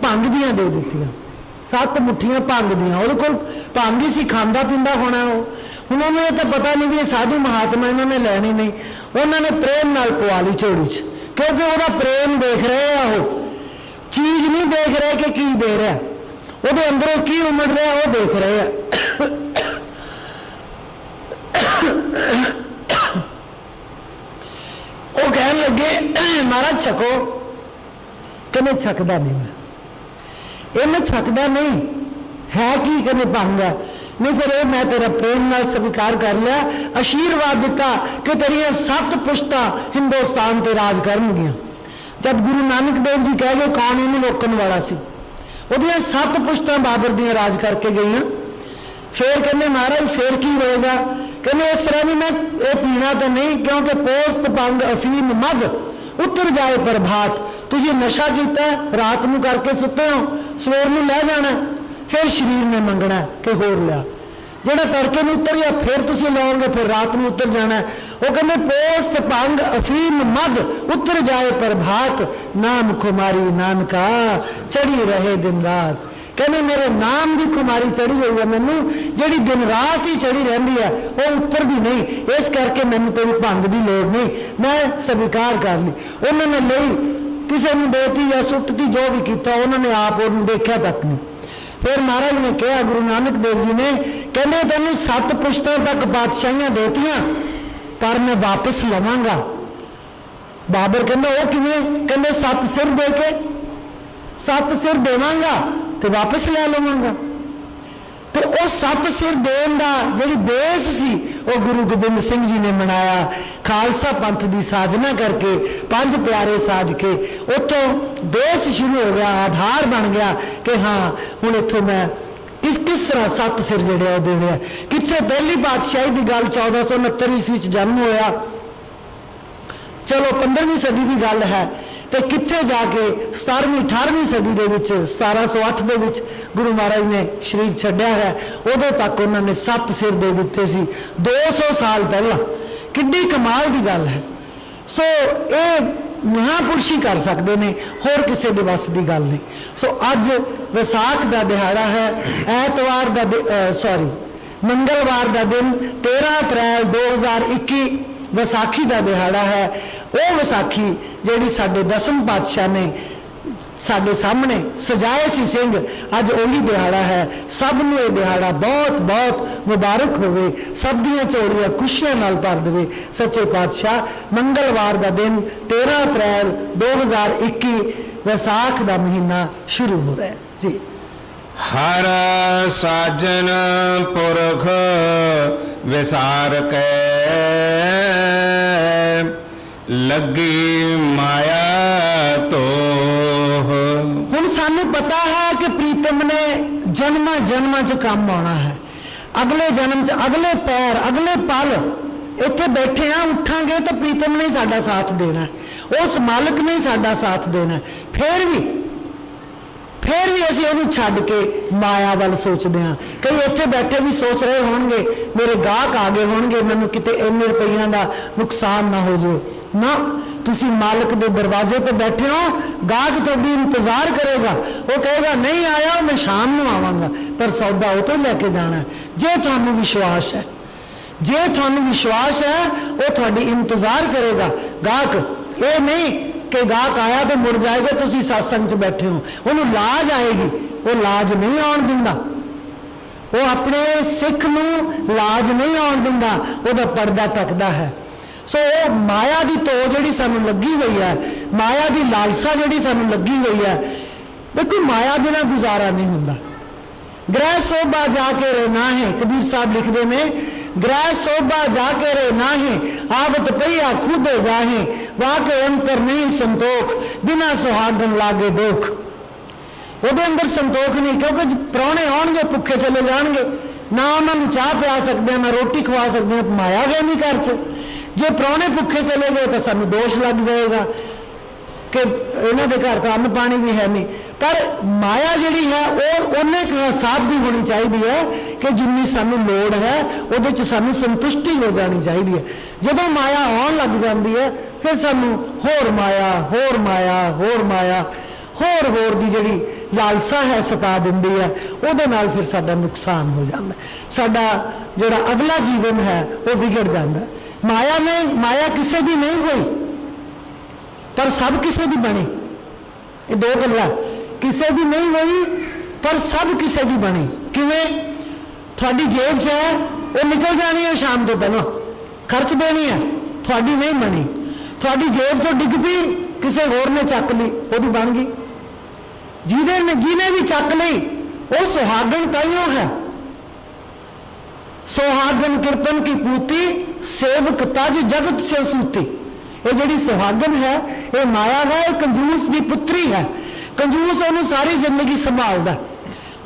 भंग दियां दे दित्तियां। 7 मुठियां भंग दियां, उहदे कोल भंग ही सी, खांदा पींदा होना वो। उन्होंने ये तो पता नहीं भी ये साधु महात्मा इन्होंने लैनी नहीं, उन्होंने प्रेम नाल पवा ली झोली च, क्योंकि वह प्रेम देख रहे आ, वो चीज नहीं देख रहे कि की दे रहा, वो अंदरों की उमड़ रहा वो देख रहे हैं। वो कह लगे महाराज छको, कहने छकदा नहीं, मैं छकदा नहीं है कि कहने भंग है नहीं, फिर ये मैं तेरा प्रेम नाल स्वीकार कर लिया, आशीर्वाद दिता कि तेरिया 7 पुश्तां हिंदुस्तान ते राज करनगियां। जब गुरु नानक देव जी कह गए कौन इन्हें रोकने वाला सी, उहदियां 7 पुश्तां बाबर दियां राज करके गई। फिर कहने महाराज फिर की होएगा, कहने इस तरह भी मैं ये पीना तो नहीं, क्योंकि पोस्त भंग अफीम मद उतर जाए प्रभात, तुझे नशा किया रात को करके सुते हो, सवेर में लै जाना, फिर शरीर ने मंगना कि होर लिया, जोड़ा तड़के में उतर गया फिर तुम लाओगे, फिर रात में उतर जाना है। वो कहते पोस्त भंग अफीम मद उतर जाए प्रभात, नाम खुमारी नानका चढ़ी रहे दिन रात। कहने मेरे नाम की खुमारी चढ़ी हुई है, मैनू जी दिन रात ही चढ़ी रही है, वो उतरती नहीं, इस करके मैनू तेरी भंग की लोड़ नहीं, मैं स्वीकार कर ली। उन्होंने ली किसी ने देती या सुटती, जो भी किया उन्होंने आप देखा तक नहीं। फिर महाराज ने कहा गुरु नानक देव जी ने, कहने तेन 7 पुश्तों तक बादशाहियां देतियां पर मैं वापस लवांगा। बाबर कहना वो किवें, कहने 7 सिर दे के 7 सिर देवांगा तो वापस ले लवांगा। तो वो 7 सिर देन का जी बेस सी वो गुरु गोबिंद सिंह जी ने मनाया, खालसा पंथ की साजना करके 5 प्यारे साज के उतों बेस शुरू हो गया, आधार बन गया कि हाँ हुण इत्थों मैं किस तरह 7 सिर जिहड़े वो देने। कित्थे पहली बादशाही की गल 1469 ईस्वी जन्म होया, चलो 15वीं सदी की गल है, तो कित्थे जाके 17वीं 18वीं सदी के 1708 के गुरु महाराज ने शरीर छड्या है, उदों तक उन्होंने 7 सिर दे दिते सी, 200 साल पहला। किड्डी कमाल की गल है। सो ये महापुरुष ही कर सकते हैं, होर किसी के बस की गल नहीं। सो अज विसाख का दिहाड़ा है, ऐतवार का मंगलवार का दिन 13 अप्रैल 2021 विसाखी का दिहाड़ा है। वो विसाखी जिहड़ी साडे 10वें पातशाह ने साडे सामने सजाए सी सिंह, अज वही दिहाड़ा है। सब नूं ये दिहाड़ा बहुत बहुत मुबारक होवे, सब दियां झोलियां खुशियां नाल भर देवे सच्चे पातशाह। मंगलवार का दिन 13 अप्रैल 2021 विसाख का महीना शुरू हो रहा है जी। हर साजन पुरख विसार के लगी माया तो। हुण सानू पता है कि प्रीतम ने जन्मा जन्मां च काम आना है, अगले जन्म च अगले पैर अगले पल इत्थे बैठे हैं, उठांगे तो प्रीतम ने साडा साथ देना है, उस मालिक ने साडा साथ देना है। फिर भी असीं उहनूं छड्ड के माया वाल सोचते हैं। कई इत्थे बैठे भी सोच रहे होणगे मेरे गाहक आ गए होणगे, मैनूं किते इन्ने रुपइयां दा नुकसान ना हो जाए। ना, तुसीं मालिक दे दरवाजे पर बैठे हो, गाहक तुहाडी इंतजार करेगा, वो कहेगा नहीं आया मैं शाम नूं आवांगा, पर सौदा वो तो लैके जाना है। जे तुहानूं विश्वास है, जे तुहानूं विश्वास है, वो तुहाडी इंतजार करेगा गाहक। ये नहीं कि गाहक आया तो मुड़ जाएगा, तुसीं सत्संग च बैठे हो, उन्होंने लाज आएगी, वो लाज नहीं आउण दिंदा, वो अपने सिख नूं लाज नहीं आउण दिंदा, उहदा पर्दा ढकदा है। सो माया की तो जिहड़ी सानूं लगी हुई है, माया की लालसा जिहड़ी सानूं लगी हुई है, देखो माया बिना गुजारा नहीं हुंदा। ग्रह शोभा जाके रहना है, कबीर साहब लिखते हैं, ग्रह शोभा जाके रहना है, आवत पहिया खुद जाहे, वाके अंतर नहीं संतोख, बिना सुहागन लागे दोख। ਉਹਦੇ अंदर संतोख नहीं, क्योंकि प्राहुणे आउणगे भुखे चले जाणगे, ना उन्होंने चाह पिया सकते हैं, ना रोटी खवा सकते हैं, माया गए नहीं घर च। जे प्राहुणे भुखे चले गए तो सानू दोष लग जाएगा कि इन्हों के घर तो अन्न पानी भी है नहीं। पर माया जिहड़ी है वो उन्ने क हिसाब की होनी चाहिए है कि जिन्नी सानू लोड़ है उहदे च सानू संतुष्टि हो जानी चाहिए है। जदों माया आउण लग जाती है फिर सानू होर माया होर माया होर माया होर दी जिहड़ी लालसा है सता दिंदी है, उहदे नाल फिर साडा नुकसान हो जाता है, साडा जिहड़ा अगला जीवन है वो बिगड़ जाता है। माया किसी की नहीं हुई पर सब किसी की बनी, ये दो गल्लां, किसी की नहीं हुई पर सब किसी की बनी। किवें? थोड़ी जेब च है वो निकल जानी है शाम तो पहला, खर्च देनी है, थोड़ी नहीं बनी। थोड़ी जेब तो डिग पई किसी होर ने चक ली, वो भी बन गई। जिन्हें भी चक ली वो सुहागन ताइयों है। सुहागन कृपन की पूती सेवक तज जगत से सूती। ये जिहड़ी सुहागन है ये माया है, ये कंजूस की पुत्री है। कंजूस उन्होंने सारी जिंदगी संभालता,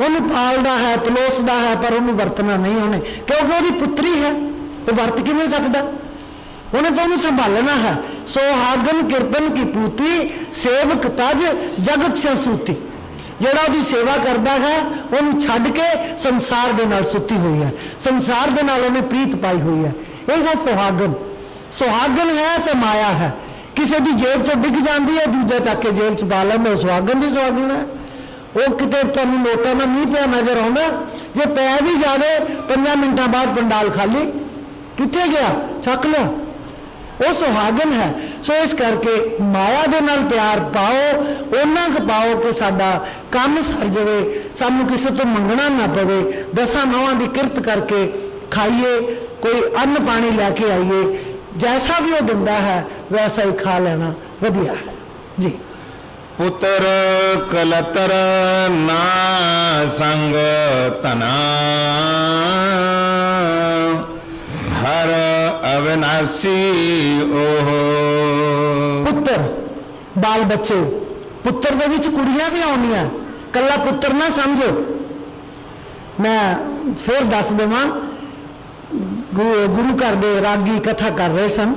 उन्हें पालता है पलोसता है, पर उन्हें वरतना नहीं उन्हें, क्योंकि वो पुत्री है, वो वरत किवें सकदा, उन्हें तो उन्हें संभालना है। सुहागन कृपन की पूती सेवक तज जगत से सूती। जिहड़ा उहदी सेवा करता है उन्हें छड्ड के संसार दे नाल सुती हुई है, संसार दे नाल उन्हें प्रीत पाई हुई है। यह है सुहागन। सुहागन है तो माया है। किसी की जेब तो डिग जाती है, दूजा चक के जेब च पा लेंदा, सुहागन की सुहागन है। वो किते तुहानूं नोटां दा मींह पिया नज़र आउंदा, जे पै भी जावे 5 मिनटां बाद पंडाल खाली, कित्थे गया, चक लिया, वो सुहागन है। सो इस करके माया दे नाल प्यार पाओ, उन्ना क पाओ कि साडा काम सर जाए, सानू किसी तो मंगना ना पवे, 10 नौवां दी किरत करके खाइए, कोई अन्न पानी लैके आइए, जैसा भी वो दिंदा है वैसा ही खा लेना वधिया है जी। पुत्र कलतर ना संग तना हर अविनाशी ओहो। पुत्र बाल बच्चे, पुत्र दे विच कुड़ियां भी आउंदियां, कल्ला पुत्र ना समझो। मैं फिर दस देवां, गुरु घर दे रागी कथा कर रहे सन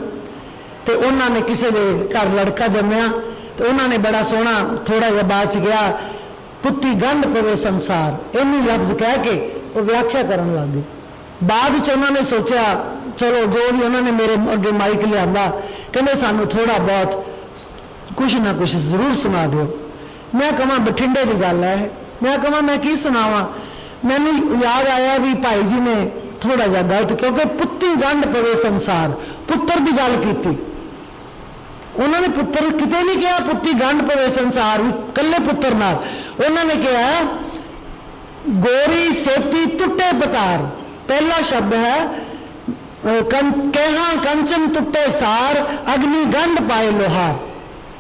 तो उन्होंने किसी के घर लड़का जमया तो उन्होंने बड़ा सोहना थोड़ा जिहा बाद च गया, पुत्ती गंढ पवे संसार, इन्नी लफ्ज कह के वो व्याख्या करन लग गए। बाद च उन्होंने सोचा चलो जो भी उन्होंने मेरे अगे माइक लिया, कहते सानू थोड़ा बहुत कुछ ना कुछ जरूर सुना दो। मैं कहा बठिंडे की गल है, मैं कहा मैं की सुनावा। मैनू याद आया भी भाई जी ने थोड़ा जा गलत, क्योंकि पुत्ती गंढ पवे संसार, पुत्र की गल की, उन्होंने पुत्र किते नहीं कहा पुत्ती गंढ पवे संसार भी कल्ले पुत्र नाल। उन्होंने कहा गोरी सेती टुटे पतार, पहला शब्द है कहा कंचन टुटे सार अग्नि गंढ पाए लोहार।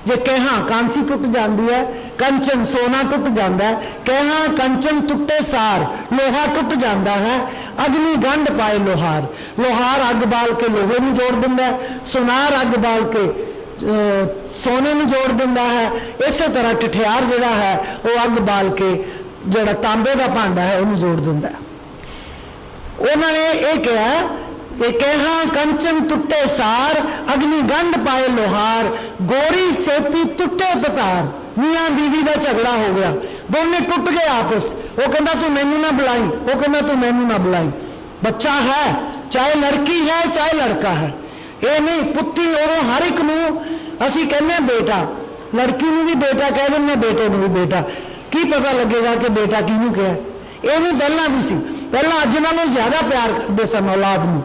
जे कहा कांसी टुट जाती है, कंचन सोना टुट जाता है, कहा कंचन टुटे सार लोहा टुट जाता है, अग्नि गंढ पाए लोहार। लोहार अग बाल के लोहे में जोड़ दिंदा है, सुनार अग बाल के सोने में जोड़ दिंदा है। इस तरह ठठियार जिहड़ा है वो अग बाल के जिहड़ा तांबे का भांडा है उन्हें जोड़ दिंदा है। उन्होंने ये कहा कि कहा कंचन टुटे सार अग्नि गंढ पाए लोहार, गोरी सेती टुटे पतार। मियाँ बीवी का झगड़ा हो गया, दोनों टुट गए आपस। वो कहता तू मैनू ना बुलाई, वो कहता तू मैनू ना बुलाई। बच्चा है, चाहे लड़की है चाहे लड़का है, ये नहीं पुत्ती उदों हर एक नूं असीं कहने बेटा, लड़की नूं भी बेटा कह देंगे, बेटे नूं भी बेटा। की पता लगेगा कि बेटा किनू कहा, ये भी पहला भी सी, पहला अज नालों ज्यादा प्यार करते सन औलाद नूं।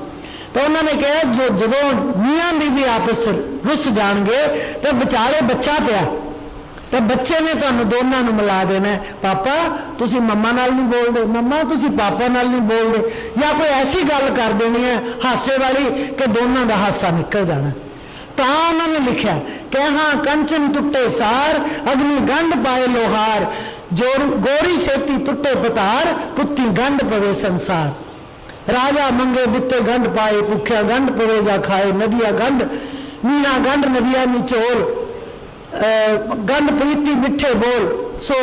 तो उन्होंने कहा जो जदों मियाँ बीवी आपस रुस जाएंगे तो विचाले बच्चा पिया, तो बच्चे ने तुहानूं दोनों नूं मिला देना, पापा तुसीं मम्मा नाल नहीं बोलते, मम्मा तुसीं पापा नाल नहीं बोलते, या कोई ऐसी गल कर देनी है हासे वाली कि दोनों का हासा निकल जाना। तो उन्होंने लिखा कहा कंचन टुटे सार अग्नि गंढ पाए लोहार, जोर गोरी सेती टुटे पतार, पुत्ती गंढ पवे संसार। राजा मंगे दिते गंढ पाए, भुख्या गंढ पवे जा खाए, नदिया गंढ मीना गंढ नदिया निचोल, गंढ प्रीति मिठे बोल, सो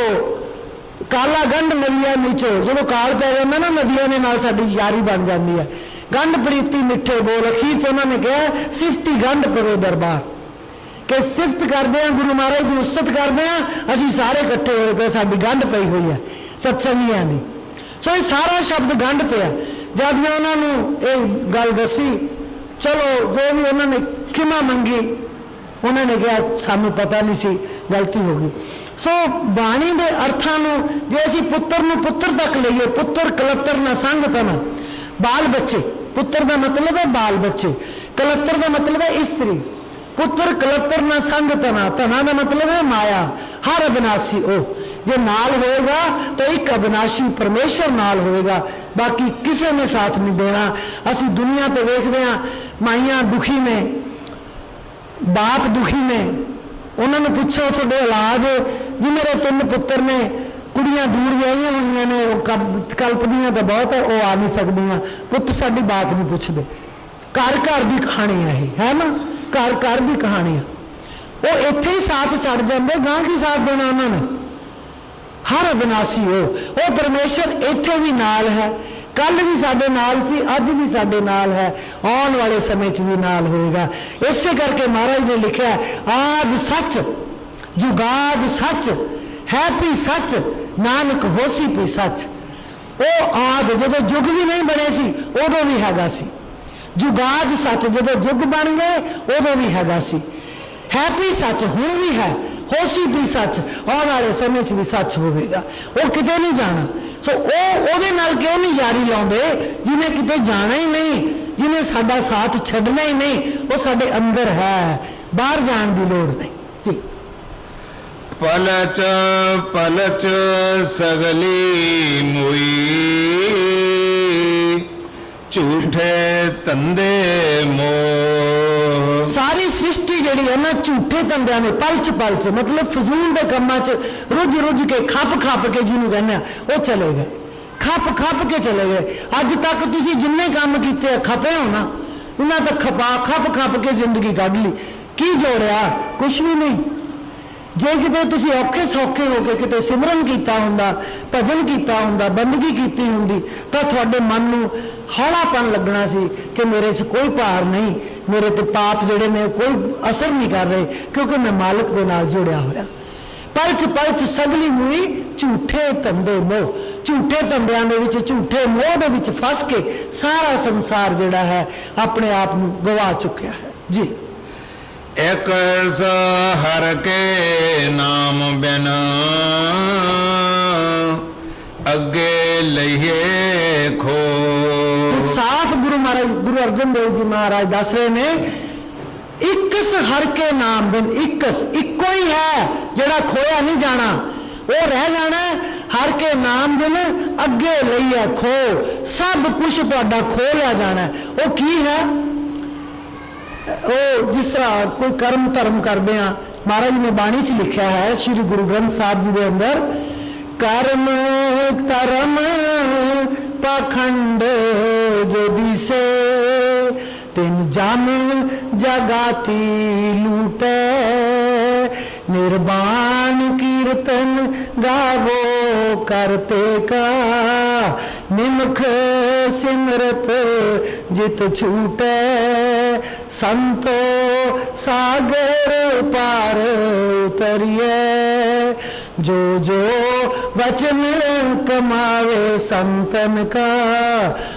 काला गंढ नदिया निचोल। जो काल पै जाता ना नदिया ने नाल साडी यारी बन जाती है। गंढ प्रीति मिठे बोल, अखीर च उन्होंने कहा सिफती गंढ पवे दरबार, कि सिफत करते हैं, गुरु महाराज की उस्तत करते हैं, असीं सारे इकट्ठे होए पे, साडी गंढ पई हुई है सत्संगियां की। सो ये सारा शब्द गंढ ते है। जब मैं उन्होंने ये गल दसी, चलो जो भी उन्होंने खिमा मंगी, उन्होंने कहा सानू पता नहीं सी, गलती हो गई। सो बाणी के अर्थां नूं जे असीं पुत्तर नूं पुत्तर तक लईए, पुत्तर कलत्तर ना संग तना, बाल बच्चे, पुत्तर का मतलब है बाल बच्चे, कलत्तर का मतलब है स्त्री, पुत्र कलत्तर ना संग तना, तना का मतलब है माया, हर अविनाशी ओ जे नाल होएगा तो एक अविनाशी परमेश्वर नाल होएगा, बाकी किसी ने साथ नहीं देना। असी दुनिया तो वेखते हैं माइयां दुखी ने, बाप दुखी ने, उन्होंने पूछो थोड़े औलाद जी मेरे 3 पुत्र ने, कुड़ियां दूर विआहियां हुई ने, कल्पदियां तो बहुत है, वो आ नहीं सकदियां, पुत्त साडी बात नहीं पुछते। घर घर की कहानी है ना, घर घर की कहानी है। वो इत्थे ही साथ छड़ जाते, गां की साथ देना उन्होंने, हर अविनाशी हो। वो परमेश्वर इत्थे भी नाल है, कल भी साडे नाल सी, अज भी साडे नाल है, आने वाले समय च भी नाल होएगा। इसे करके महाराज ने लिखा आद सच जुगाद सच है भी सच नानक होसी भी सच। वो आद जो जुग भी नहीं बने सी उदों भी हैगा सी, जुगाद सच जो जुग बन गए उदों भी हैगा सी, है भी सच हुण भी है, होसी भी सच आने वाले समय च भी सच होगा। वो किते नहीं जाना। सो ਉਹਦੇ ਨਾਲ क्यों नहीं यारी लाउंदे जिन्हें किते जाना ही नहीं, जिन्हें साडा साथ छड्डना ही नहीं, वो साडे अंदर है, बाहर जाने की लोड़ नहीं जी। पलच पलच सगली मुई झूठे तंदे मोह। सारी सृष्टि जिहड़ी है ना झूठे तंदियां ने, पलच पलच मतलब फजूल के कामां च रुझ रुझ के खप खप के जिन्होंने कहने वो चले गए, खप खप के चले गए। अज तक तुसीं जिन्ने काम कीते खपे हो ना, उन्हां तक खप खप के जिंदगी कढ ली, की जोड़िया कुछ भी नहीं। जे किते तुसीं औखे सौखे हो के किते सिमरन कीता हुंदा, भजन कीता हुंदा, बंदगी कीती हुंदी, तां तुहाडे मन नूं हौलापन लगना सी कि मेरे च कोई भार नहीं, मेरे ते पाप जिहड़े ने कोई असर नहीं कर रहे, क्योंकि मैं मालिक दे नाल जुड़िया होया। पलच पलच सगली मुई झूठे धंधे मोह, झूठे धंधियां दे विच झूठे मोह दे विच फस के सारा संसार जिहड़ा है अपने आप नूं गवा चुकिया है जी। एक हर के नाम बिना अगे लइए खो। साफ गुरु महाराज गुरु अर्जन देव जी महाराज दस रहे ने, इकस हर के नाम बिन, इकस इको ही है जेड़ा खोया नहीं जाना, वो रह जाना हर के नाम बिन अगे लइए खो। सब कुछ तुहाडा खो लिया जाना। वो की है? वो जिस तरह कोई कर्म धर्म करते हैं, महाराज ने बाणी च लिखा है श्री गुरु ग्रंथ साहब जी के अंदर, कर्म धर्म पाखंड जो दिसे तिन जन जगाती लूटे, निर्वाण कीर्तन गावो करते का, निमख सिमरत जित छूटे, संतो सागर पार उतरिए, जो जो वचन कमावे संतन का,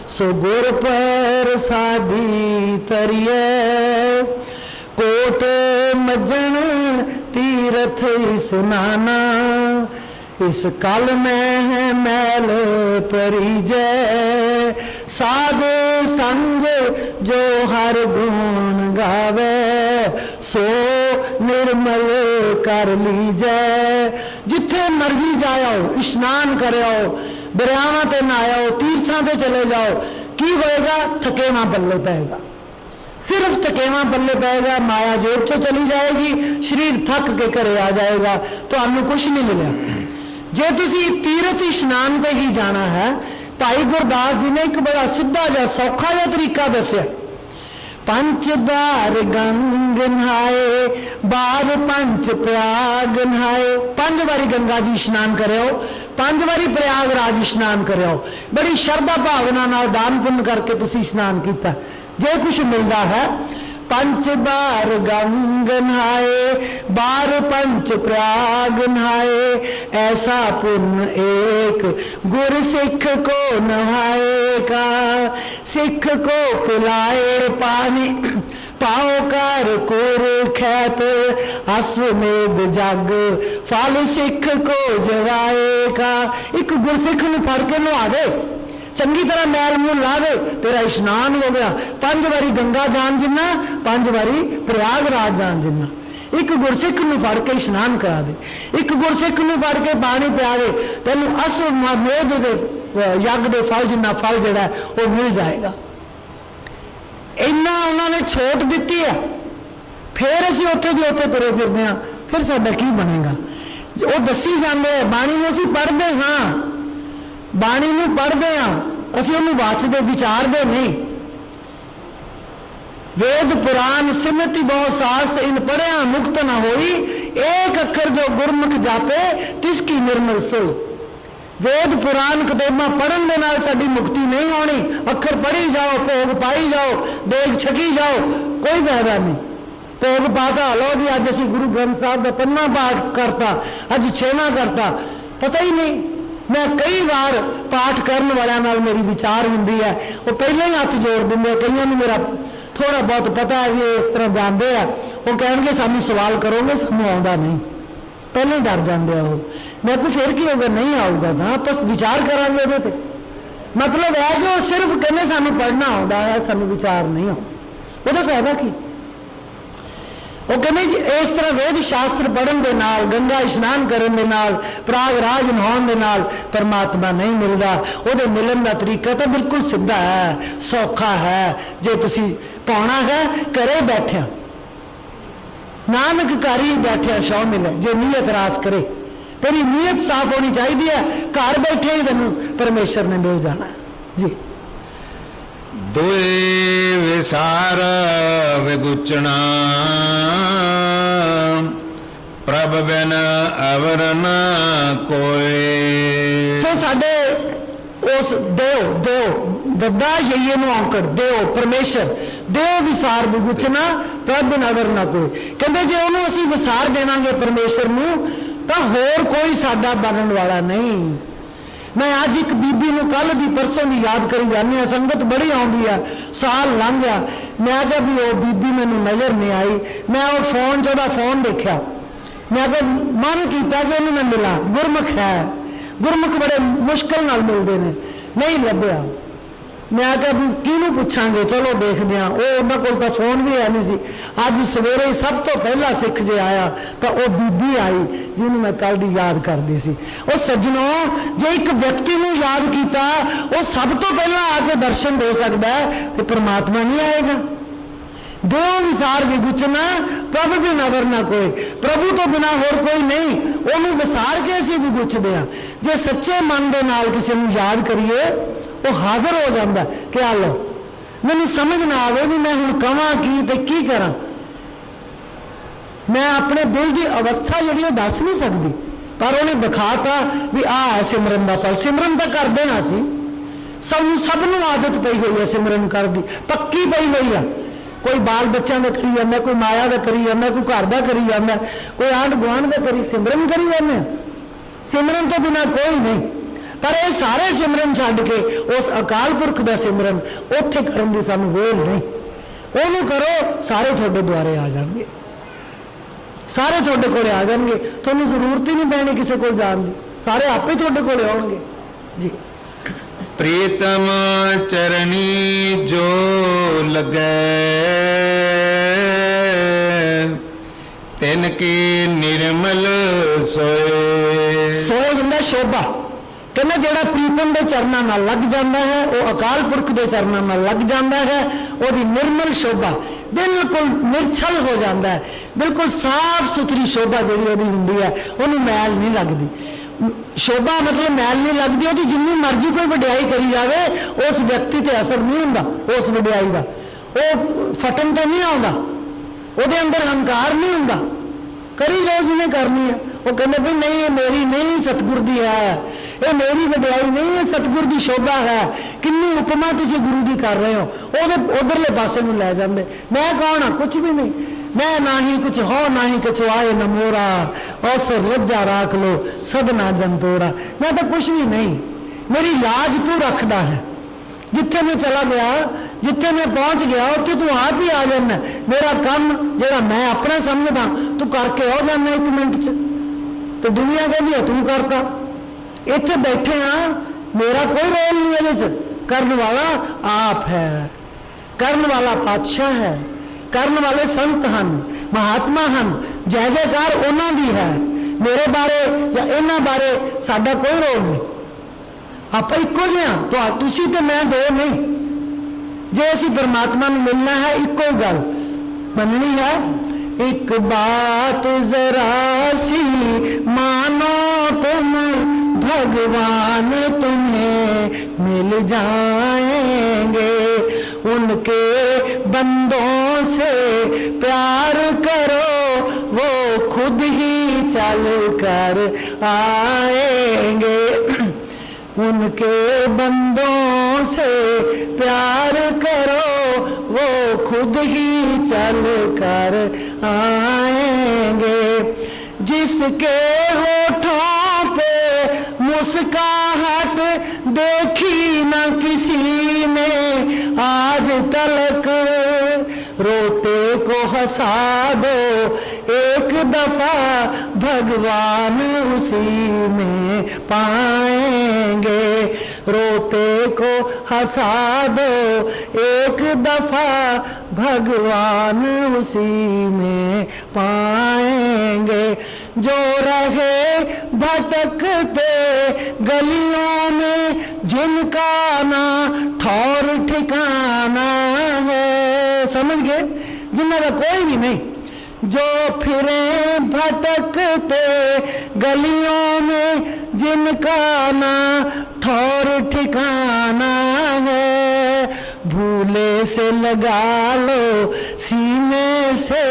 सो गुर पर साधी तरिए, कोट मजन तीरथ स्नाना, इस काल में है मैल परिजय, साध संग जो हर गुण गावे, सो निर्मल कर लीजै। जिथे मर्जी जाओ, स्नान करो, दरियावां ते नहाओ, तीर्थां ते चले जाओ, की होएगा? थकेवा पल्ले पेगा, सिर्फ थकेवा पल्ले पेगा, माया जेब चो चली जाएगी, शरीर थक के घरे आ जाएगा, तो हमें कुछ नहीं मिला। जे तुसी तीर्थ स्नान पे ही जाना है, भाई गुरदास जी ने एक बड़ा सीधा जा सौखा जा तरीका दसिया, 5 बार गंग नहाए, बार 5 प्रयाग नहाए, 5 बारी गंगा जी स्नान करो, 5 बारी प्रयागराज स्नान करो, बड़ी श्रद्धा भावना नाल दान पुण्य करके तुसी स्नान किया, जे कुछ मिलता है पंच बार गंग नहाए, बार पंच प्रयाग नहाए, ऐसा पुण्य एक गुर सिख को नहाएगा। सिख को पिलाए पानी, पाओ कर कुर खैत, अश्वमेध जग फल सिख को जवाएगा। एक गुरसिख नूं फड़ के नहा दे, चंगी तरह मैल मूल ला दे, तेरा इशनान हो गया। 5 वारी गंगा जान जिन्ना, 5 वारी प्रयागराज जान जिन्ना। एक गुरसिख नूं फड़ के इशनान करा दे, एक गुरसिख नूं फड़ के पानी पिया दे, तैनूं अश्वमेध दे यज्ञ दे फल जिन्ना फल जिहड़ा वो मिल जाएगा। इन्ना उन्होंने छूट दी है, फिर असीं उत्थे दी उत्थे तुरे फिरदे हां, फिर साडा की बनेगा? वो दसी जाते बाणी नूं असीं पढ़दे हां, बाणी नूं पढ़दे हां, असीं उहनूं वाचदे विचारदे नहीं। वेद पुराण सिमति बहु शास्त्र, इन पढ़िया मुक्त न होई, एक अखर जो गुरमुख जापे तिसकी निर्मल सोई। वेद पुराण किताबां पढ़न दे नाल साडी मुक्ति नहीं होनी। अखर पढ़ी जाओ, भोग पाई जाओ, देग छकी जाओ, कोई फायदा नहीं। भोग पाता, लो जी अज असीं गुरु ग्रंथ साहब का 5वां पाठ करता, अज 6वां करता, पता ही नहीं। मैं कई बार पाठ करने वालों नाल मेरी विचार हुंदी है, वो पहले ही हथ जोड़ देंगे। कईयां नूं मेरा थोड़ा बहुत पता है भी इस तरह जानते हैं, वो कहेंगे सानू सवाल करोगे, सानू आउंदा नहीं, पहले ही डर जाते हैं। वो मैं तो फिर की होगा, नहीं आऊगा ना, बस विचार करांगे उहदे ते। मतलब है कि वो सिर्फ कहने सानू पढ़ना आउंदा है, सानू विचार नहीं आउंदा, ਉਹਦਾ फायदा की? वो कहने इस तरह वेद शास्त्र पढ़न दे नाल, गंगा इशनान करन दे नाल, प्रयागराज नहाउण दे नाल परमात्मा नहीं मिलता। ਉਹਦੇ मिलन का तरीका तो बिल्कुल सीधा है, सौखा है। जे तुसी पाउणा है, घरे बैठिया नानक घर ही बैठिया शौ मिले, जे नीयत रास करे। तेरी नीयत साफ होनी चाहिए है, घर बैठे ही तेन परमेश्वर ने मिल जाना जी। दुए विसार विगुचना, प्रभ बिन अवर न कोई। सो साडे उस देव दद्दा यही औंकड़ देव परमेश्वर, देव विसार विगुचना, प्रभ बिन अवर न कोई। कहते जे उन्होंने असीं विसार देवांगे परमेश्वर नूं, तो होर कोई साडा बनन वाला नहीं। मैं अज एक बीबी नूं कल दी परसों की याद करी जानी, संगत बड़ी आउंदी है, साल लंघ गया, मैं कहा भी वो बीबी मैनूं नज़र नहीं आई। मैं वो फोन च फोन देखा, मैं कहा मन किया कि उन्होंने मिला। गुरमुख है, गुरमुख बड़े मुश्किल नाल मिलते हैं, नहीं लभ्या। मैं क्या भी किहनूं पुछांगे, चलो देखते हैं। वो उन्होंने कोल तो फोन भी है नहीं सी। अज सवेरे सब तो पहला सिख जे आया तो वह बीबी आई जिन्होंने मैं कल दी याद करती सी। वो सज्जनों, जे एक व्यक्ति नूं याद किया, वो सब तो पहला आके दर्शन दे सकता है, तो परमात्मा नहीं आएगा? दो विसार विगुचना, प्रभु भी नवर ना कोई। प्रभु तो बिना होर कोई नहीं, उन्होंने विसार के असीं विगुचते हैं। जे सच्चे मन दे नाल किसी नूं याद करिए, वो हाजिर हो जाता कि आ लो, मैनूं समझ ना आवे भी मैं हुण कहां की ते की करा। मैं अपने दिल की अवस्था जिहड़ी वो दस नहीं सकती, पर उन्हें दिखाता भी आ है सिमरन का फल। सिमरन तो करते हैं असीं, सबनूं आदत पई हुई है सिमरन कर दी, पक्की पई हुई है। कोई बाल बच्चों का करी जाता, कोई माया का करी जाता, कोई घर का करी जाता, कोई आंढ गुआंढ का करी, सिमरन करी जाते। सिमरन तो बिना कोई नहीं। पर ये सारे सिमरन छड्ड के उस अकाल पुरख का सिमरन उत्थे करन दी सानूं वेल नहीं। ओनू करो, सारे तुहाडे द्वारे आ जाएंगे, सारे तुहाडे कोले आ जाएंगे। तुहानूं जरूरत ही नहीं पैनी किसी कोल जाण दी, सारे आपे तुहाडे कोले आउणगे जी। प्रीतम चरणी जो लगे, तिनकी निर्मल सोए। सोए जिंदा शोभा, कहना जोड़ा प्रीतम के चरणों नाल लग जाता है, वो अकाल पुरख के चरणों नाल लग जाता है। वो निर्मल शोभा बिल्कुल निर्छल हो जाता है, बिल्कुल साफ सुथरी शोभा जी होंगी है, उन्होंने मैल नहीं लगती। शोभा मतलब मैल नहीं लगती, वो जिन्नी मर्जी कोई वडियाई करी जाए, उस व्यक्ति ते असर नहीं होंदा, उस वडियाई का वो फटन तो नहीं आता, वो अंदर हंकार नहीं होंदा। करी जाओ जिन्हें करनी है, वो कहते भी नहीं ये मेरी नहीं सतगुर दी है, ਇਹ ਮੇਰੀ ਵਡਿਆਈ ਨਹੀਂ, ਇਹ ਸਤਿਗੁਰ ਦੀ ਸ਼ੋਭਾ ਹੈ। ਕਿੰਨੀ ਉਪਮਾ ਤੁਸੀਂ ਗੁਰੂ ਦੀ ਕਰ ਰਹੇ ਹੋ, ਉਹਦੇ ਉਧਰਲੇ ਪਾਸੇ ਨੂੰ ਲੈ ਜਾਂਦੇ। ਮੈਂ ਕੌਣ ਹਾਂ? ਕੁਝ ਵੀ ਨਹੀਂ। मैं नाही कुछ हो नाही कुछ आए न मोरा, औसर लज्जा राख लो सदना जंतोरा। मैं तो कुछ भी नहीं, मेरी लाज तू रखदा है। जिथे मैं चला गया, जिथे मैं पहुंच गया, उत्थे तू आप ही आ जाना। मेरा काम जेड़ा मैं अपना समझदा तू करके हो जाना 1 मिनट च। तो दुनिया कहती है तू करता, इत्थे बैठे हाँ, मेरा कोई रोल नहीं है। करने वाला आप है, करने वाला पातशाह है, करने वाले संत हैं, महात्मा हैं, जय जयकार उन्हां दी है। मेरे बारे या इन्हां बारे साडा कोई रोल नहीं। आप इक्को जिहे हां, तो तुसीं ते मैं दो नहीं। जे असीं परमात्मा नूं मिलना है, इक्को ही गल मननी है। एक बात जरा सी मानो तुम, भगवान तुम्हें मिल जाएंगे। उनके बंदों से प्यार करो, वो खुद ही चल कर आएंगे। उनके बंदों से प्यार करो, वो खुद ही चल कर आएंगे। जिसके होठों पे मुस्कुराहट देखी न किसी ने आज तलक, रोते को हंसा दो एक दफा, भगवान उसी में पाएंगे। रोते को हंसा दो एक दफा, भगवान उसी में पाएंगे। जो रहे भटकते गलियों में, जिनका ना ठौर ठिकाना है। समझ गए? जिनका कोई भी नहीं, जो फिरे भटकते गलियों में, जिनका ना ठौर ठिकाना है। भूले से लगा लो सीने से,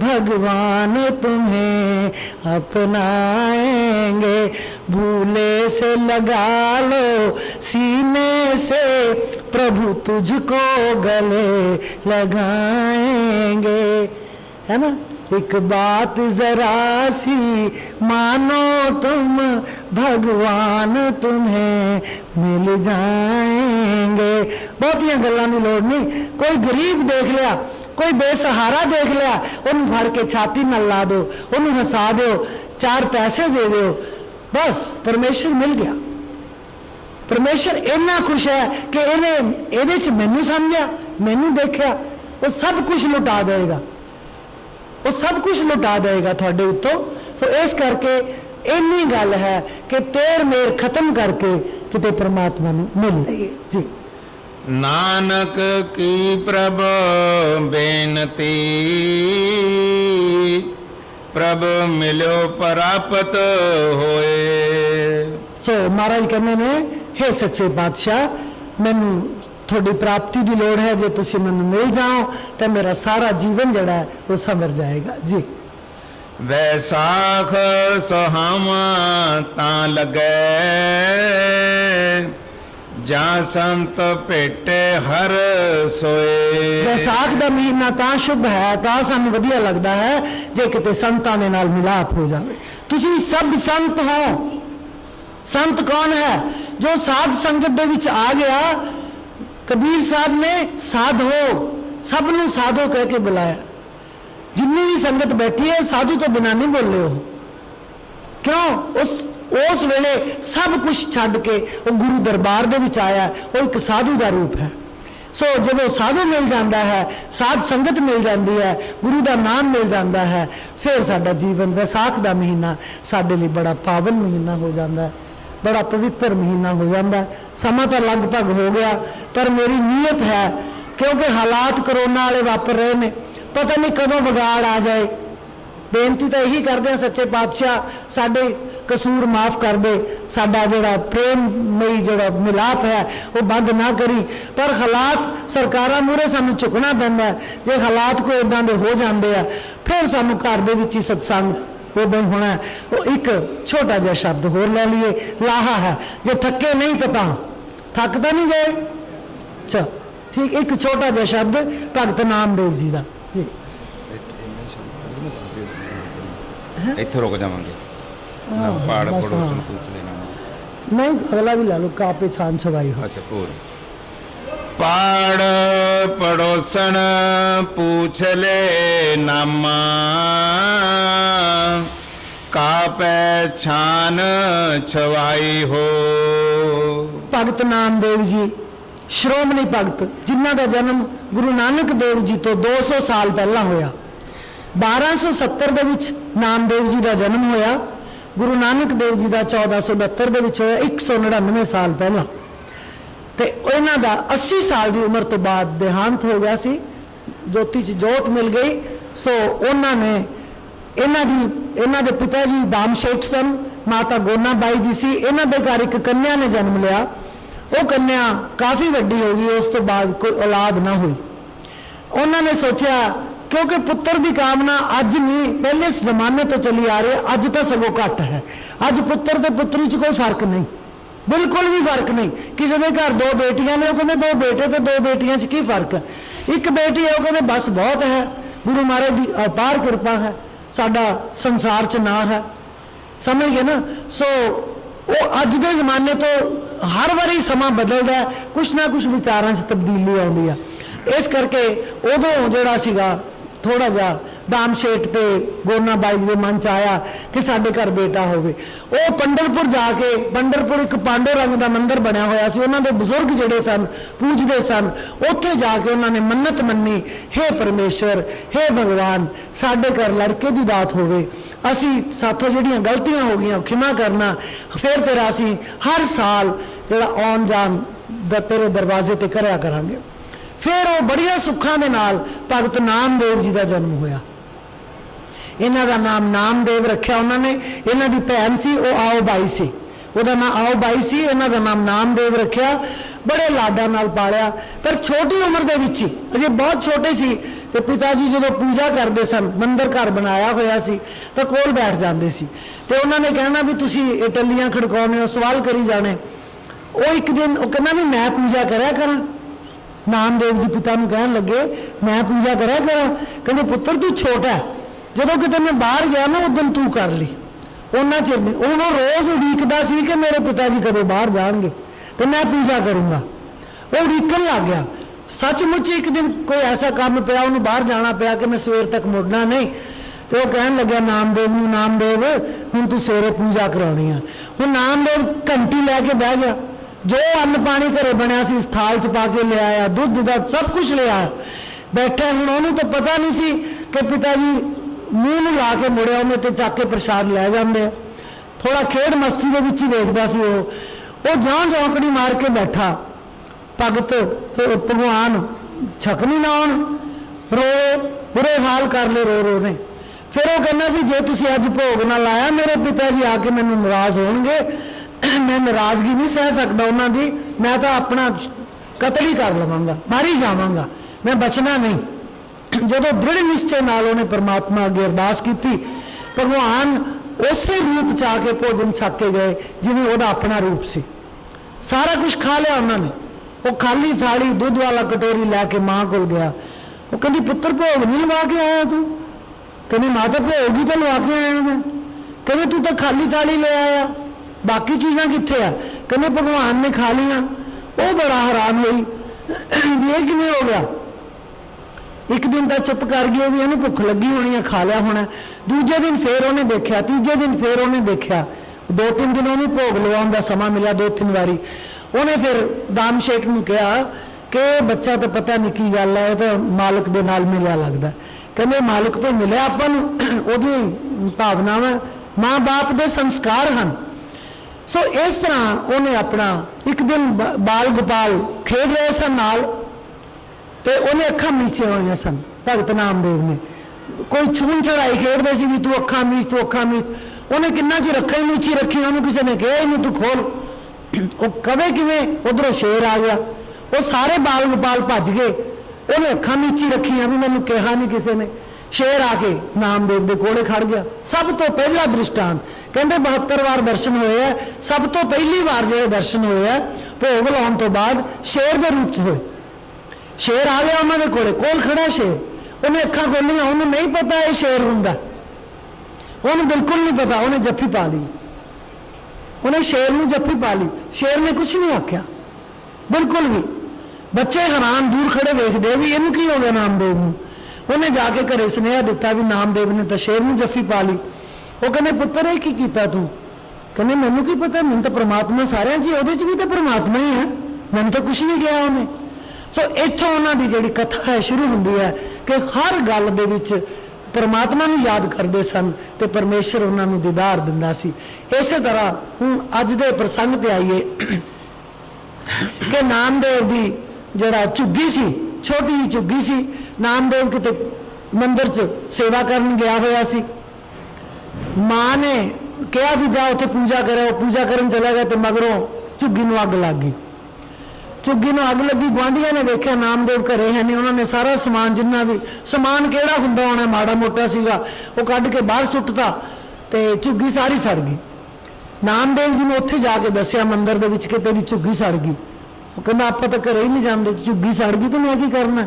भगवान तुम्हें अपनाएंगे। भूले से लगा लो सीने से, प्रभु तुझको गले लगाएंगे। है ना? एक बात जरा सी मानो तुम, भगवान तुम्हें मिल जाएंगे। बहुतियां गल्लां दी लोड़ नहीं। कोई गरीब देख लिया, कोई बेसहारा देख लिया, उन्हें फड़ के छाती नाल ला दो, उन्हें हंसा दो, 4 पैसे दे दो, बस परमेश्वर मिल गया। परमेश्वर इन्ना खुश है कि इन्हें ਇਹਦੇ ਚ मैनू समझा, मैनू देखा, वो सब कुछ लुटा देगा, वो सब कुछ लुटा देगा थोड़े उत्तों। तो इस करके इन्नी गल है कि तेर मेर खत्म करके किते परमात्मा नूं मिल लईए जी। नानक की प्रभ बेनती, प्रभ मिलो प्राप्त होए। सो महाराज कहने ने, हे सच्चे पातशाह, मैनू थोड़ी प्राप्ति की लोड़ है। जो तुसी मैनू मिल जाओ तो मेरा सारा जीवन जड़ा है वो संवर जाएगा जी। वैसाख सुहावा तां लगे, जा संत भेटे हर सोए। वैसाख का महीना तां शुभ है, तां सानू वधिया लगता है जे किते संतां दे नाल मिलाप हो जाए। तुसी सब संत हो। संत कौन है? जो साध संगत दे विच आ गया। कबीर साहब ने साधो, सबनों साधो कह के बुलाया। जिन्नी भी संगत बैठी है, साधु तो बिना नहीं बोले हो। क्यों? उस वेले सब कुछ छड्ड के वो गुरु दरबार दे विच आया, वो एक साधु का रूप है। सो जो साधु मिल जाता है, साध संगत मिल जाती है, गुरु का नाम मिल जाता है, फिर साडा जीवन वैसाख का महीना साडे लिए बड़ा पावन महीना हो जाता है, बड़ा पवित्र महीना हो जाता है। समा तो लगभग हो गया, पर मेरी नीयत है, क्योंकि हालात करोना वाले वापर रहे ने, पता नहीं कदों बिगाड़ आ जाए। बेनती तो यही करते हैं, सच्चे पातशाह साडे कसूर माफ़ कर दे, साडा जोड़ा प्रेममई जोड़ा मिलाप है वो बंद ना करी। पर हालात सरकारां मूहरे सानू झुकना पैंदा है। जे हालात कोई इदां दे हो जाते हैं, फिर सानू घर दे विच ही सत्संग उदों होना है। वो एक छोटा जिहा शब्द होर ले लिए, लाहा है, जे थके नहीं पता थक तो नहीं गए। चल ठीक, एक छोटा जिहा शब्द भगत नामदेव जी का जी। ਇੱਥੇ ਰੁਕ ਜਾਵਾਂਗੇ ਪਹਾੜ बस ਪੜੋਸਨ हाँ। ਪੁੱਛ ਲੈਣਾ नहीं अगला भी ला लो, कापे छान छवाई हो। ਅੱਛਾ ਹੋਰ ਪਾੜ ਪੜੋਸਣ ਪੁੱਛ ਲੈ ਨਾਮਾ ਕਾਪੈ ਛਾਨ ਛਵਾਈ ਹੋ। ਭਗਤ ਨਾਮਦੇਵ ਜੀ ਸ਼੍ਰੋਮਣੀ ਭਗਤ, ਜਿਨ੍ਹਾਂ ਦਾ ਜਨਮ ਗੁਰੂ ਨਾਨਕ ਦੇਵ ਜੀ ਤੋਂ 200 ਸਾਲ ਪਹਿਲਾਂ ਹੋਇਆ। 1270 ਦੇ ਵਿੱਚ ਨਾਮਦੇਵ ਜੀ ਦਾ ਜਨਮ ਹੋਇਆ, ਗੁਰੂ ਨਾਨਕ ਦੇਵ ਜੀ ਦਾ 1472 ਦੇ ਵਿੱਚ ਹੋਇਆ, 199 ਸਾਲ ਪਹਿਲਾਂ। ਤੇ ਇਹਨਾਂ ਦਾ 80 ਸਾਲ ਦੀ ਉਮਰ ਤੋਂ ਬਾਅਦ ਦੇਹਾਂਤ ਹੋ ਗਿਆ ਸੀ, ਜੋਤੀ 'ਚ ਜੋਤ ਮਿਲ ਗਈ। ਸੋ ਉਹਨਾਂ ਨੇ ਇਹਨਾਂ ਦੇ ਪਿਤਾ ਜੀ ਦਾਮਸ਼ੇਟ ਸਨ, ਮਾਤਾ ਗੋਨਾ ਬਾਈ ਜੀ ਸੀ। ਇਹਨਾਂ ਦੇ ਘਰ ਇੱਕ ਕੰਨਿਆ ਨੇ ਜਨਮ ਲਿਆ। ਉਹ ਕੰਨਿਆ ਕਾਫੀ ਵੱਡੀ ਹੋ ਗਈ, ਉਸ ਤੋਂ ਬਾਅਦ ਕੋਈ ਔਲਾਦ ਨਾ ਹੋਈ। ਉਹਨਾਂ ਨੇ ਸੋਚਿਆ, क्योंकि पुत्र की कामना अज नहीं पहले जमाने तो चली आ रही है, अज तो सगों घट है। अज पुत्र तो पुत्री च कोई फर्क नहीं, बिल्कुल भी फर्क नहीं। किसी के घर 2 बेटियां ने, कहते 2 बेटे तो 2 बेटियां च की फर्क है। एक बेटी है, वो कहते बस बहुत है, गुरु महाराज की अपार कृपा है, साडा संसार च ना है। समझ गए ना। सो वो अज के जमाने तो हर बारी समा बदलता है, कुछ ना कुछ विचारों से तब्दीली आती है। इस करके उदों जोड़ा सीगा थोड़ा जा दामशेट ते गोना बाई के मन च आया कि साडे घर बेटा होवे। वो पंडरपुर जाके, पंडरपुर एक पांडे रंग का मंदिर बनया होया सी, उन्हां दे बुजुर्ग जिहड़े सन पूजदे सन, उत्थे जाके उन्होंने मन्नत मन्नी, हे परमेश्वर, हे भगवान, साडे घर लड़के की दात होवे, असी साथों जिहड़ियां गलतियां हो गईयां खिमा करना, फिर तेरा असी हर साल जिहड़ा आउण जाण दा तेरे दरवाजे ते करया करांगे। फिर वो बड़िया सुखा दे नाल भगत नामदेव जी का जन्म होया। इन्हां दा नाम नामदेव रखिया उन्होंने। इन्हां दी भैन सी, वो आओ बाई सी, उहदा नाम आओ बाई सी, इन्हां दा नाम नामदेव रखिया। बड़े लाडा नाल पालिया, पर छोटी उम्र दे विच ही, अजे बहुत छोटे सी ते पिता जी जो पूजा करते सन, मंदिर घर बनाया होया सी, तो कोल बैठ जाते सी। ते उन्होंने कहना भी तुसी ये टल्लियां खड़काउने हो, सवाल करी जाने। वो एक दिन वो कहना भी मैं पूजा कराया करा। नामदेव जी पिता नूं कहन लगे मैं पूजा कराया करा। कहते पुत्र तू छोटा है, जदों किते मैं बाहर गया ना उदन तू कर ली, उन्ना चिर नहीं। उन्होंने रोज़ उड़ीकदा सी कि मेरे पिता जी कदों बाहर जाणगे तो मैं पूजा करूँगा। वो उड़ीकन लग गया। सचमुच एक दिन कोई ऐसा काम पिया, उन्होंने बाहर जाना पिया कि मैं सवेर तक मुड़ना नहीं। तो वह कहन लग्या नामदेव नूं, नामदेव हुण तू सवेरे पूजा कराउणी है। हुण नामदेव घंटी लैके बह गया, जो अन्न पानी घरे बनया सी इस थाल च पा के ले आया, दुध दा सब कुछ ले आया। बैठा हुण उन्होंने तो पता नहीं सी कि पिता जी मूँह नूं ला के मुड़े आउंदे ते चक के प्रसाद लै जांदे। थोड़ा खेड मस्ती दे विच ही देखदा सी वो जां चौंकड़ी मार के बैठा। भगत ते भगवान छकनी ना आउण, रोए, बुरे हाल कर ले रो रो ने। फिर वो कहना भी जे तुसीं अज भोग ना लाया मेरे पिता जी आके मैनूं नाराज़ होणगे, मैं नाराज़गी नहीं सह सकता उन्होंने दी, मैं तो अपना कतल ही कर लवांगा, मार ही जावांगा, मैं बचना नहीं। जो दृढ़ निश्चय नाल उन्हें परमात्मा अगे अरदास की, भगवान उस रूप च आके भोजन छक के गए जिवें उहदा अपना रूप से। सारा कुछ खा लिया उन्होंने। वो खाली थाली दुध वाला कटोरी लैके माँ को गया। वो कहती पुत्र भोग नहीं लवा के आया तू? कहती माता भोग ही तो लवा के आया मैं। कहते तू तो खाली थाली ले आया, बाकी चीज़ां कित्थे आ? कहते भगवान ने खा लिया। वो बड़ा हैरान हुई ये किवें हो गया। एक दिन तो चुप कर गई भी इन्हें भुख लगी होनी है, खा लिया होना। दूजे दिन फिर उन्हें देखा, तीजे दिन फिर उन्हें देखा, 2-3 दिन उन्हें भोग लवाउण दा समा मिला 2-3 बारी। उन्हें फिर दामशेठ नूं कहा कि बच्चा तो पता नहीं की गल है, तो मालिक दे नाल मिलिया लगदा। कहते मालिक तो मिले आपां नूं, उहदी भावनावां माँ बाप दे संस्कार हैं। सो इस तरह उन्हें अपना एक दिन बाल गोपाल खेड रहे सन नाल, ते उन्हें अखां मीचे हुई सन भगत नामदेव ने। कोई छून चढ़ाई खेडते सी भी तू अखां मीच, तू अखां मीच। उन्हें किन्ना चि अखां ही मीची रखी, उन्होंने किसी ने कहा ही नहीं तू खोल। वो कवे किवें उधरों शेर आ गया, वो सारे बाल गोपाल भज गए। उन्हें अखां मीची रखियां भी मैनूं कहा नहीं किसी ने। शेर आके नामदेव के कोले खड़ गया। सब तो पहला दृष्टांत कहते 72 वार दर्शन होए है, सब तो पहली बार जो दर्शन होए है भोग लाने तो बाद शेर के रूप हुए। शेर आ गया उन्होंने कोले, कोल खड़ा शेर, उन्हें अखा खोलियां, उन्हें नहीं पता ये शेर हुंदा, उन्हें बिल्कुल नहीं पता, उन्हें जफ्फी पा ली, उन्हें शेर में जफ्फी पा ली। शेर ने कुछ नहीं आख्या बिल्कुल भी। बच्चे हैरान दूर खड़े वेखते भी इनू की हो गया नामदेव में। उन्हें जाके घरे सुनेहा दिता भी नामदेव ने तो शेर में जफ्फी पा ली। वो कहने पुत्र ये की कीता तू? कहने मैनू की पता, मैंने तो परमात्मा सारे जी वो भी तो परमात्मा ही है, मैंने तो कुछ नहीं किया उन्हें। सो इत्थों उन्होंने जिहड़ी कथा है शुरू होंदी है कि हर गल दे विच परमात्मा नूं याद करते सन तो परमेश्वर उन्होंने दीदार दिंदा सी। इस तरह हुण अज दे प्रसंग ते आइए कि नामदेव की जड़ा झुग्गी सी, छोटी जी झुग्गी सी, नामदेव किते मंदिर च सेवा करन गया होया सी। माँ ने कहा भी जा उत्थे पूजा करो, पूजा करन चला गया तो मगरों झुग्गी नूं अग लग गई। झुग्गी नूं अग लगी, गुआढ़ियां ने वेख्या नामदेव घरे है नहीं, उन्होंने सारा समान जिन्ना भी समान केड़ा हुंदा होना माड़ा मोटा सीगा वो कढ के बाहर सुट्टता ते झुग्गी सारी सड़ गई। नामदेव जी ने उत्थे जाके दस्सिया मंदिर दे विच कि तेरी झुग्गी सड़ गई। वो कहंदा आपां तां घरे ही नहीं जांदे, झुग्गी सड़ गई तो मैं की करना।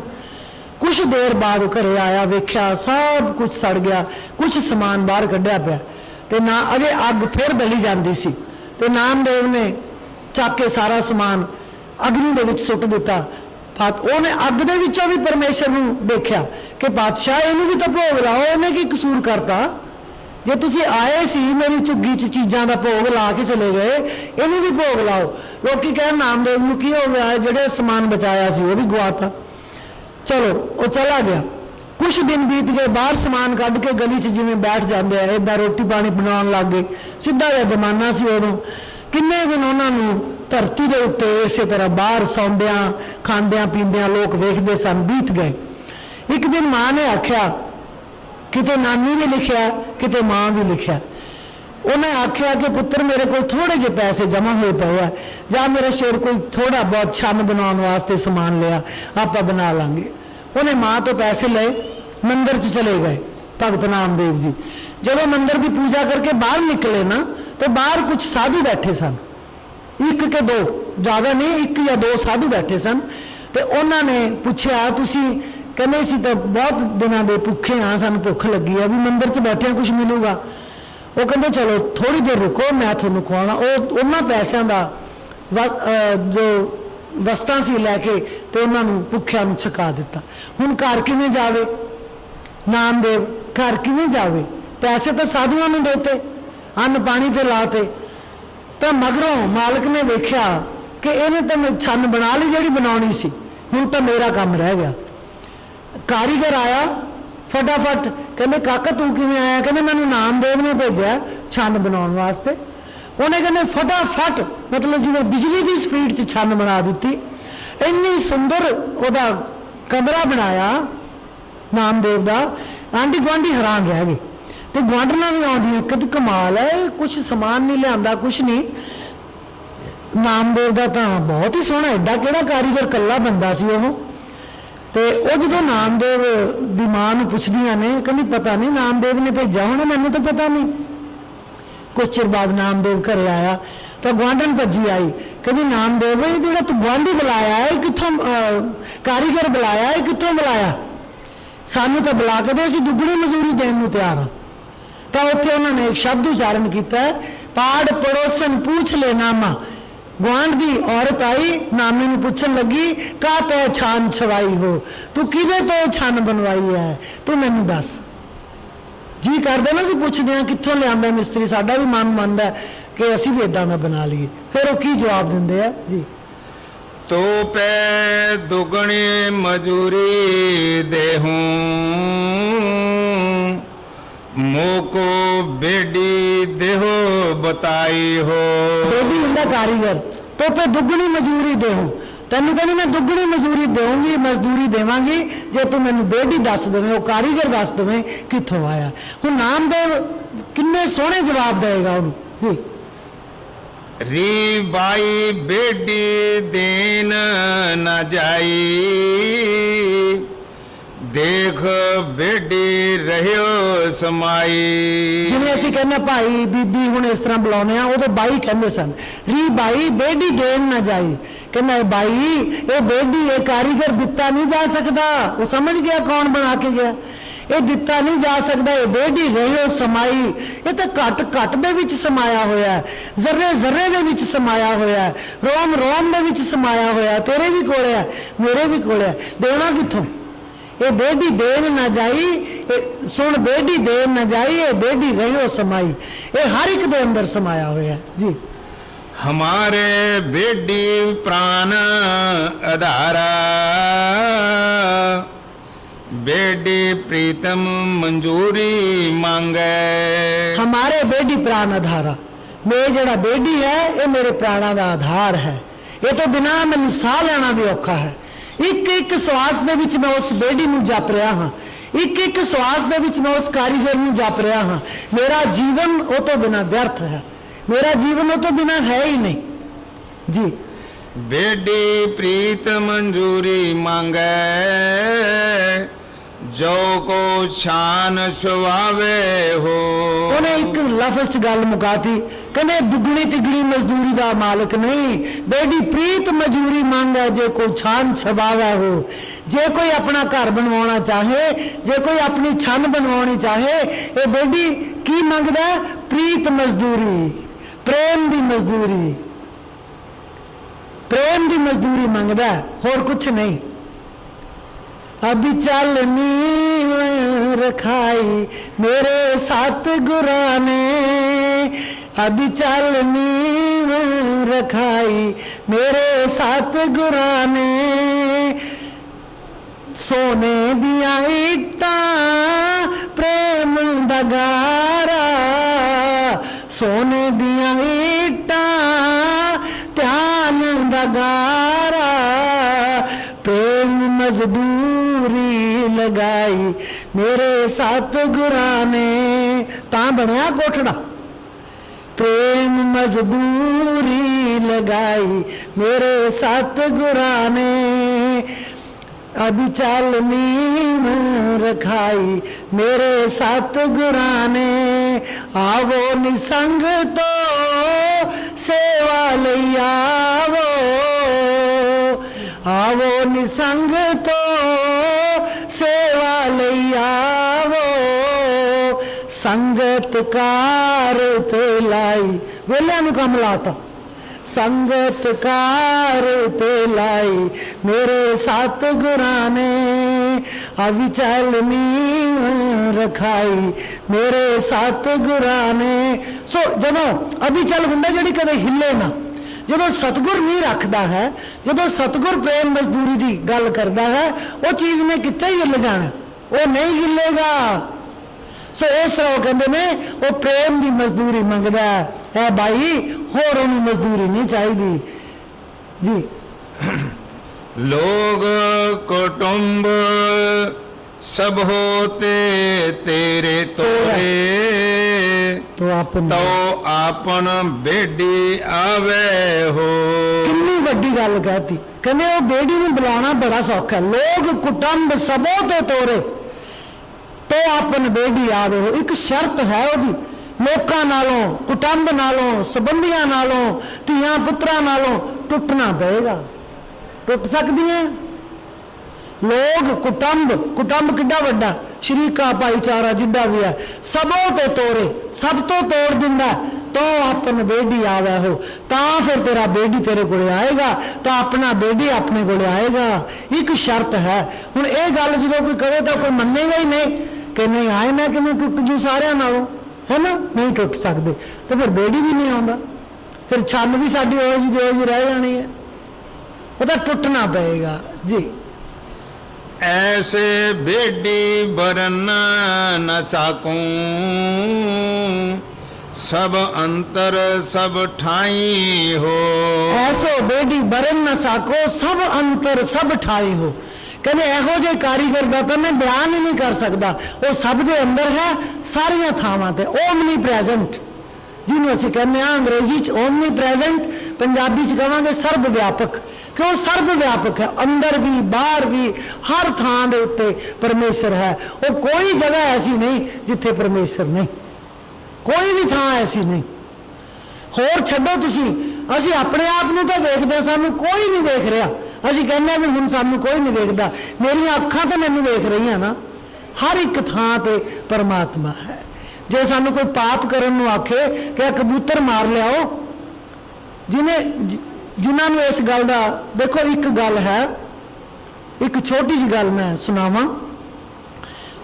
कुछ देर बाद घरे आया, वेख्या सब कुछ सड़ गया, कुछ समान बाहर कढ़िया पिया ते ना अजे अग फिर बली जाती सी ते नामदेव ने चक के सारा समान अग्नि दे विच सुट दिता। उन्हें अग दे विचों भी परमेश्वर नूं देखिया कि बादशाह इहनूं भी तो भोग लाओ, इन्हें की कसूर करता? जे तुसीं आए सी मेरी झुग्गी च चीज़ां दा भोग ला के चले गए, इन्हें भी भोग लाओ। लोग कहण नामदेव नूं की हो गया, जिहड़े समान बचाया सी वो भी गवाता। चलो वो चला गया। कुछ दिन बीत गए, बाहर समान कढ़ के गली च जिवें बैठ जाते हैं इदा रोटी पानी बनाउण लग गए। सीधा जिहा जमाना सी उदों। किन्ने दिन उन्होंने धरती के उत्ते इस तरह बाहर सौंदियां खांदियां पींदियां लोग वेखते सन, बीत गए। एक दिन माँ ने आख्या, किते नानी भी लिखिया किते माँ भी लिखिया, उन्हें आख्या कि पुत्र मेरे को थोड़े जे पैसे जमा हुए पे है, जा मेरा शेर कोई थोड़ा बहुत छन बनाने वास्ते समान लिया, आप बना लांगे। उन्हें माँ तो पैसे ले मंदिर च चले गए भगत नामदेव जी। जब मंदिर की पूजा करके बाहर निकले ना तो बाहर कुछ साधु बैठे सन, एक के दो, ज़्यादा नहीं, एक या दो साधु बैठे सन। तो उन्होंने पूछा तुसी कहने सी तो बहुत दिनों के भुखे हाँ, सानू भुख लगी है, भी मंदिर च बैठे कुछ मिलूगा। वो कहते चलो थोड़ी देर रुको मैं थोड़ा खुआना। उन्होंंने पैसों का जो वस्तां सी लैके तो उन्होंने भुखिया छका दिता। हुण घर किवें जावे नामदेव, घर किवें जावे? पैसे तो साधुओं ने देते, अन्न पानी ते लाते। तो मगरों मालिक ने वेख्या कि इन्हें तो मैं छन बना ली जिहड़ी बनाउणी सी, हुण तो मेरा काम रह गया। कारीगर आया फटाफट, कहने काका तू किवें आया? कहने मैनूं नामदेव ने भेजा छन बनाउण वास्ते। उन्हें कहने फटाफट मतलब जिवें बिजली की स्पीड च छन बना दी। इन्नी सुंदर उहदा कमरा बनाया नामदेव का, आंढी गुआढ़ी हैरान रह गए। तो गुआढ़ना भी आउंदियां कि कमाल है, कुछ समान नहीं लिया, कुछ नहीं। नामदेव का तो बहुत ही सोहना, एडा किहड़ा कारीगर, कल्ला बंदा सी वो। तो जो नामदेव की माँ को पुछदियां ने, कहती पता नहीं नामदेव ने भेजा होना, मैनू तो पता नहीं। कुछ चिर बाद नामदेव घरे आया तो गुआढ़न भजी आई, कहती नामदेव जो तू गुआढ़ी बुलाया है कितों, कारीगर बुलाया है कितों बुलाया? सानू तो बुला के दे, असीं दुगनी मजूरी देने को तैयार हाँ। तो उत्थे उन्होंने एक शब्द उच्चारण किया, पाड़ पड़ोसन पूछ ले नामा। गुआढ़ की औरत आई, नामे नूं पुछन लगी का पहचान छवाई हो, तू किदे तो छन बनवाई है, तू मैनू दस। जी करदे ना, असीं पुछदे हां कित्थों लिआंदा मिस्त्री, साडा भी मन मनदा है कि असीं भी इदां दा बना लईए। फिर वो की जवाब दिंदे आ जी, तो पे दुगनी मजूरी देहूं, मोको बेडी देहो बताई हो। बेडी हुंदा कारीगर, तो पे दुगनी मजूरी देहूं, तेनू कहनी मैं दुगनी मजूरी देऊंगी, मजदूरी देवांगी जे तू मैनू बेडी दस देवें, वो कारीगर दस देवें कित्थों आया। हुण नामदेव किन्ने सोहणे जवाब देगा उन्हें जी, री बाई बेडी देन न जाई, दे ਦੇਖ ਬੇਡੀ ਰਹਿਓ ਸਮਾਈ। ਜਿਵੇਂ ਅਸੀਂ ਕਹਿੰਦੇ ਭਾਈ ਬੀਬੀ ਹੁਣ ਇਸ ਤਰ੍ਹਾਂ ਬੁਲਾਉਂਦੇ ਆ, ਉਦੋਂ ਬਾਈ ਕਹਿੰਦੇ ਸਨ। ਰੀ ਬਾਈ ਬੇਡੀ ਦੇਣ ਨਾ ਜਾਈ। ਕਹਿੰਦਾ ਇਹ ਬਾਈ ਇਹ ਬੇਡੀ ਇਹ ਕਾਰੀਗਰ ਦਿੱਤਾ ਨਹੀਂ ਜਾ ਸਕਦਾ। ਉਹ ਸਮਝ ਗਿਆ ਕੌਣ ਬਣਾ ਕੇ ਗਿਆ। ਇਹ ਦਿੱਤਾ ਨਹੀਂ ਜਾ ਸਕਦਾ, ਇਹ ਬੇਡੀ ਰਹਿਓ ਸਮਾਈ। ਇਹ ਤਾਂ ਘਟ ਘਟ ਦੇ ਵਿੱਚ ਸਮਾਇਆ ਹੋਇਆ ਹੈ, ਜ਼ਰਰੇ ਜ਼ਰਰੇ ਦੇ ਵਿੱਚ ਸਮਾਇਆ ਹੋਇਆ ਹੈ, ਰੋਮ ਰੋਮ ਦੇ ਵਿੱਚ ਸਮਾਇਆ ਹੋਇਆ ਹੈ। ਤੇਰੇ ਵੀ ਕੋਲ ਹੈ, ਮੇਰੇ ਵੀ ਕੋਲ ਹੈ, ਦੇਣਾ ਕਿੱਥੋਂ? ਇਹ ਬੇਡੀ ਦੇਣ ਨਾ ਜਾਈ, ਇਹ ਸੁਣ ਬੇਡੀ ਦੇਣ ਨਾ ਜਾਈ, ਇਹ ਬੇਡੀ ਰਹਿਓ ਸਮਾਈ। ਇਹ ਹਰ ਇੱਕ ਦੇ ਅੰਦਰ ਸਮਾਇਆ ਹੋਇਆ ਹੈ ਜੀ। ਹਮਾਰੇ ਬੇਡੀ ਪ੍ਰਾਨ ਆਧਾਰਾ बेडी प्रीतम मंजूरी मांगे। हमारे बेडी प्राण आधारा, मेरे जड़ा बेडी है ये मेरे प्राणा का आधार है। ये तो बिना मैनू साह लेना भी औखा है। एक एक श्वास दे विच मैं उस बेडी नू जप रहा हाँ, एक एक श्वास दे विच मैं उस कारीगर नू जप रहा हाँ। मेरा जीवन वो तो बिना व्यर्थ है, मेरा जीवन वो तो बिना है ही नहीं जी। बेडी प्रीत मंजूरी मांगे, जो को शान सुवावे हो। उन्हें एक लफ्ज च गल मुकाती, कहने दुगनी तिगड़ी मजदूरी का मालिक नहीं, बेडी प्रीत मजूरी मांगे जे कोई छान छवावा हो। जे कोई अपना घर बनवाना चाहे, जे कोई अपनी छन बनवानी चाहे, ये बेडी की मंगदा? प्रीत मजदूरी, प्रेम की मजदूरी, प्रेम की मजदूरी मंगदा, होर कुछ नहीं। अभी चल नीव रखाई मेरे साथ गुरा ने, अभी चल नीव रखाई मेरे साथ गुरा ने। सोने दिया इट्टा प्रेम दगारा, सोने दिया इट्टा ध्यान दगारा। प्रेम मजदूरी लगाई मेरे साथ गुरा ने, ता बनया कोठड़ा। प्रेम मजदूरी लगाई मेरे साथ गुरा ने, अभी चल नीम रखाई मेरे साथ गुरा ने। आवो निसंग तो सेवा लई आवो, आवो निसंग तो सेवा लई आवो। संगत कार ते लाई, वेलिया नूं कम लाता। संगत कार ते लाई मेरे साथ गुरा ने, अभी चल नीव रखाई मेरे साथ गुरा ने। सो जदों अभी चल हुंदा जिहड़ी कदे हिले ना, जो सतगुर नहीं रखता है, जो सतगुर प्रेम मजदूरी की गल करता है, वो चीज़ ने कितने हिल जाना, वो नहीं हिलेगा। सो इस तरह वो कहते हैं वो प्रेम की मजदूरी मंगता है भाई, होर उन्हें मजदूरी नहीं चाहिए जी। लोग कुटुंब सब होते तेरे तोरे, तो आपन बेडी आवे हो। कितनी वड्डी गल कहती, कहते वो बेडी में बुलाना बड़ा सौखा है। लोग कुटुंब सबो ते तोरे, तो आपन बेडी आवे हो। एक शर्त है ओदी, लोकां नालों, कुटुंब नालों, संबंधियां नालों, धीआं पुत्रां नालों टुटना पएगा। टुट सकदी है लोग कुटुंब, कुटुंब किड्डा वड्डा, शरीका भाईचारा जिड्डा भी है, सबों ते तोरे, सब तो तोड़ दिंदा। तो अपन बेडी आवे हो, ता फिर तेरा बेडी तेरे को आएगा, तो अपना बेडी अपने को आएगा। एक शर्त है। हुण ये गल जो कोई करे तो कोई मन्नेगा ही नहीं कि नहीं आए मैं कि मैं टुट जू सारिਆਂ नालों, है ना, नहीं टुट सकते। तो फिर बेडी भी नहीं आउंदा, फिर छन भी साडी ओही रह जानी है, वो तो टुटना पएगा जी। ऐसे बेडी बरन न सकूं, सब अंतर सब ठाई हो। ऐसो बेडी बरन न सको, सब अंतर सब ठाई हो। कहने एहो जे कारीगर का तो मैं बयान ही नहीं कर सकता, वो सब के अंदर है सारिया थावां ते। ओमनी प्रेजेंट जिन्होंने असीं कहने अंग्रेजी च ओमनी प्रेजेंट, पंजाबी च कहांगे सर्व व्यापक। कि वो सर्व व्यापक है, अंदर भी बाहर भी हर थां दे उत्ते परमेश्वर है। वो कोई जगह ऐसी नहीं जिथे परमेश्वर नहीं, कोई भी थां ऐसी नहीं। होर छड्डो तुसीं, असीं अपने आप नूं तां वेखदे, सानूं कोई नहीं वेख रहा, असीं कहने भी हुण सानूं कोई नहीं वेखदा, मेरियां अखां तां मैनूं वेख रहीआं ना। हर एक थां ते परमात्मा है। जे सानूं कोई पाप करन नूं आखे कि कबूतर मार लियाओ, जिन्हां नूं इस गल दा, देखो एक गल है, एक छोटी जी गल मैं सुनावां।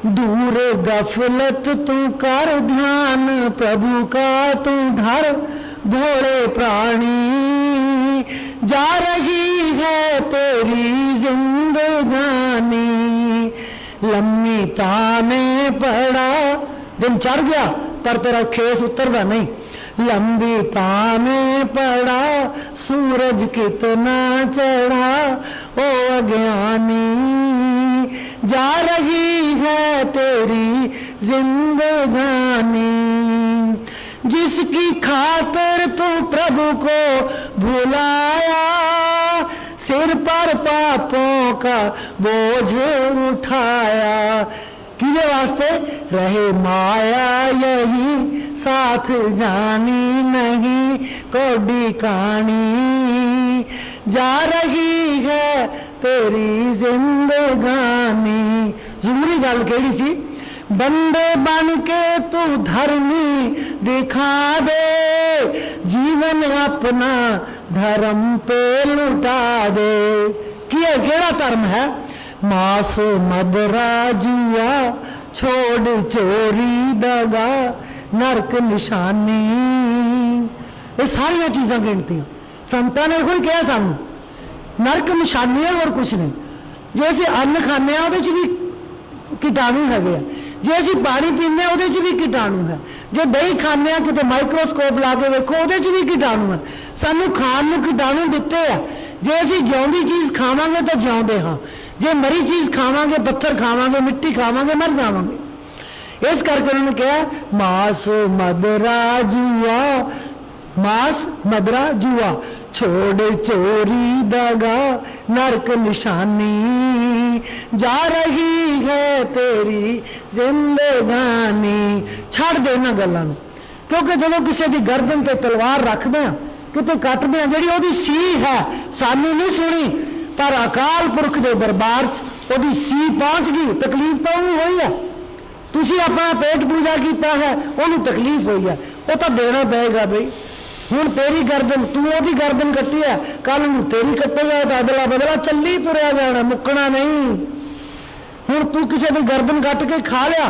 दूर गफलत तू कर ध्यान, प्रभु का तू धर भोले प्राणी, जा रही है तेरी जिंदगानी, लम्मी ताने पड़ा, दिन चढ़ गया पर तेरा खेस उतरदा नहीं, लंबी ताने पड़ा, सूरज कितना चढ़ा ओ अज्ञानी, जा रही है तेरी जिंदगानी, जिसकी खातिर तू प्रभु को भुलाया, सिर पर पापों का बोझ उठाया, किसके वास्ते? रहे माया यही साथ जानी नहीं कोडी कहानी, जा रही है तेरी जिंदगानी। जरूरी गल केड़ी सी? बंदे बन के तू धर्मी दिखा दे, जीवन अपना धर्म पे लुटा दे। केड़ा धर्म है? मास मदरा जुआ, छोड़ चोरी दगा, नरक निशानी, ये सारिया चीज़ां गिनतियां संतां ने कोई कहा सानू, नरक निशानी है और कुछ नहीं। जे असीं अन्न खाने वो भी कीटाणु है, जे असीं पानी पीने वो भी कीटाणु है, जे दही खाने किते माइक्रोस्कोप ला के वेखो वो भी कीटाणु है। सानू खाण नूं कीटाणु दिते आ, जे असीं जिउंदी चीज़ खावांगे तो जिउंदे हाँ, जे मरी चीज़ खावांगे, पत्थर खावांगे, मिट्टी खावांगे, मर जावांगे। इस करके उन्होंने कहा मास मदरा जुआ, मास मदरा जुआ, छोड़ चोरी दगा, नरक निशानी, जा रही है तेरी जिंदगानी। छड़ दे इन्हां गल्लां नूं, क्योंकि जदों किसी की गर्दन ते तलवार रखते हैं, किते कटते हैं, जिहड़ी ओहदी सी है सानू नहीं सुनी, पर अकाल पुरख के दरबार च ओहदी सी पहुंच गई, तकलीफ तो उन्होंने हुई है। तुसी अपना पेट पूजा किया है, उन्होंने तकलीफ हुई है, वो तो देना पेगा बई। हुण तेरी गर्दन, तू ओहदी गर्दन कट्टी है, कल नूं तेरी कट्टेगा, तो अदला बदला चली तुरया जाना, मुकना नहीं। हुण तू किसी की गर्दन कट के खा लिया,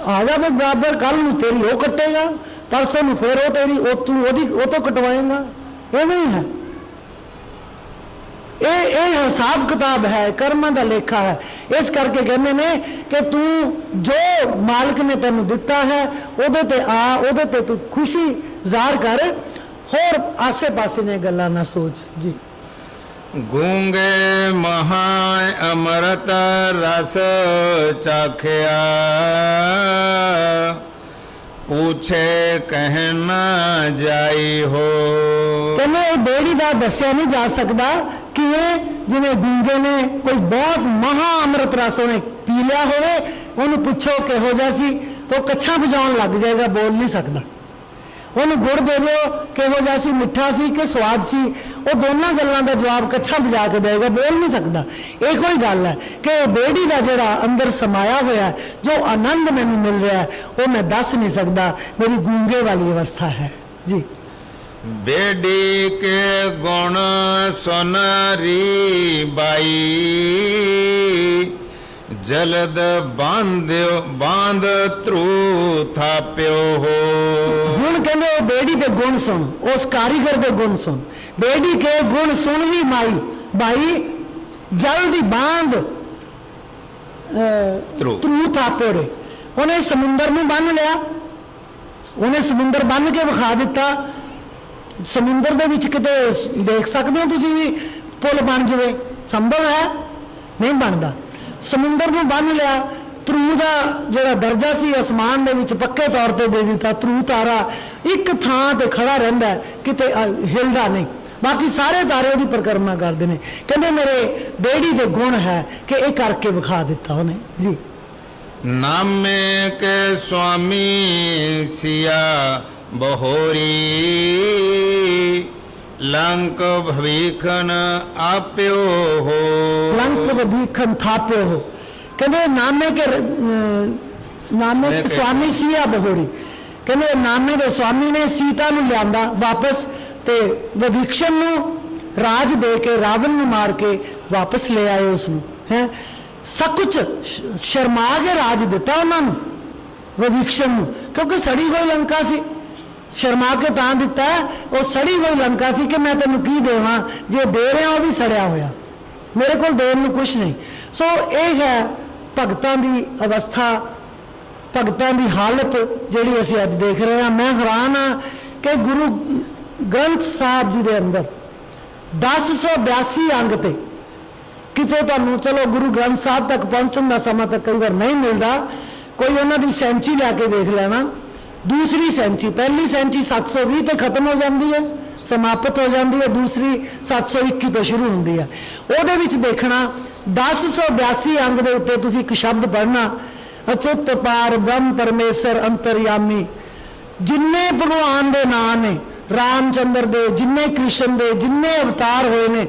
आ जा मैं बराबर, कल नूं तेरी वो कट्टेगा, परसों नूं फिर वो तेरी, तू वो तो कटवाएगा। इवें ही है, ये हिसाब किताब है, कर्मां दा लेखा है। इस करके कहते ने कि तू जो मालिक ने तेन दिता है उहदे ते आ, उहदे ते तू खुशी ज़ाहिर कर, होर आसे पासे ने गल्लां ना सोच जी। गूंगे महा अमृत रस चाखिया, पूछे कहना जाई हो। कहने बेड़ी का दसिया नहीं जा सकता किवें, जिवें गूंगे ने कोई बहुत महा अमृत रस उन्हें पी लिया होवे, उन्हें पूछो किहो जा सी तो कच्छा बजाउण लग जाएगा, बोल नहीं सकता। उन्हें गुड़ दे दो किहो जा सी, मिठा सी कि स्वाद सी, वो दोनों गल्लां दा जवाब कच्छा बजा के देगा, बोल नहीं सकता। एक ही गल है कि बेड़ी का जिहड़ा अंदर समाया होया, जो आनंद मैनूं मिल रहा है, वो मैं दस नहीं सकता, मेरी गूंगे वाली अवस्था है जी। बेडी के गुण सोनारी बाई, जलद बांध ध्रू थाप्यो हो। हुण कहंदे बेड़ी के गुण सुन, उस कारीगर के गुण सुन, बेड़ी के गुण सुन भी माई, बाई जल्दी बांध ध्रू थाप्यो रे। उन्हें समुंदर में बन लिया, उन्हें समुंदर बन के विखा दिता। समुंदर दे विच किते देख सकते हो तुसीं भी पुल बन जाए, संभव है? नहीं बनता। समुंदर में बन लिया, ध्रू का जो दर्जा सी आसमान दे विच पक्के तौर पर दे दिता। ध्रू तारा एक थां ते खड़ा रहिंदा है, किते हिलदा नहीं, बाकी सारे तारे ਉਹਦੀ परिक्रमा करते हैं। कहते मेरे बेड़ी के गुण है कि ये करके विखा दिता उन्हें जी। नामे के स्वामी सिया बहोरी, लंक भविखन आप्यो हो। लंक भविखन थाप्यो हो। कहते नामे के स्वामी सिया बहोरी, कहते नामे के स्वामी ने सीता नूं लियांदा वापस ते विभीषण नूं राज दे के रावण नूं मार के वापस ले आए उसनूं है। सब कुछ शर्मा के राज दिता उन्होंने विभीषण नूं, क्योंकि सड़ी हुई लंका सी। शर्मा के तां दिता है, वो सड़ी हुई लंका सी कि मैं तेनों की देवां, जे दे रहा वो भी सड़िया होया, मेरे को देन नूं कुछ नहीं। सो ये है भगतां दी अवस्था, भगतां दी हालत जिहड़ी असीं अज देख रहे हैं। मैं हैरान हाँ कि गुरु ग्रंथ साहब जी के अंदर 1082 अंग ते किते तुहानूं चलो गुरु ग्रंथ साहब तक पहुँचने का समा तक कई बार नहीं मिलता, कोई उन्होंने सेंची लैके देख लेना। दूसरी सेंची, पहली सेंची 720 तो खत्म हो जाती है, समाप्त हो जाती है, दूसरी 721 तो शुरू होती है। ਉਹਦੇ ਵਿੱਚ देखना 1082 अंग के उत्ते तुसीं एक शब्द पढ़ना, अचुत पार ब्रह्म परमेश्वर अंतरयामी। जिन्ने भगवान के नाम ने रामचंद्र दे, जिन्ने कृष्ण दे, जिन्ने अवतार होए ने,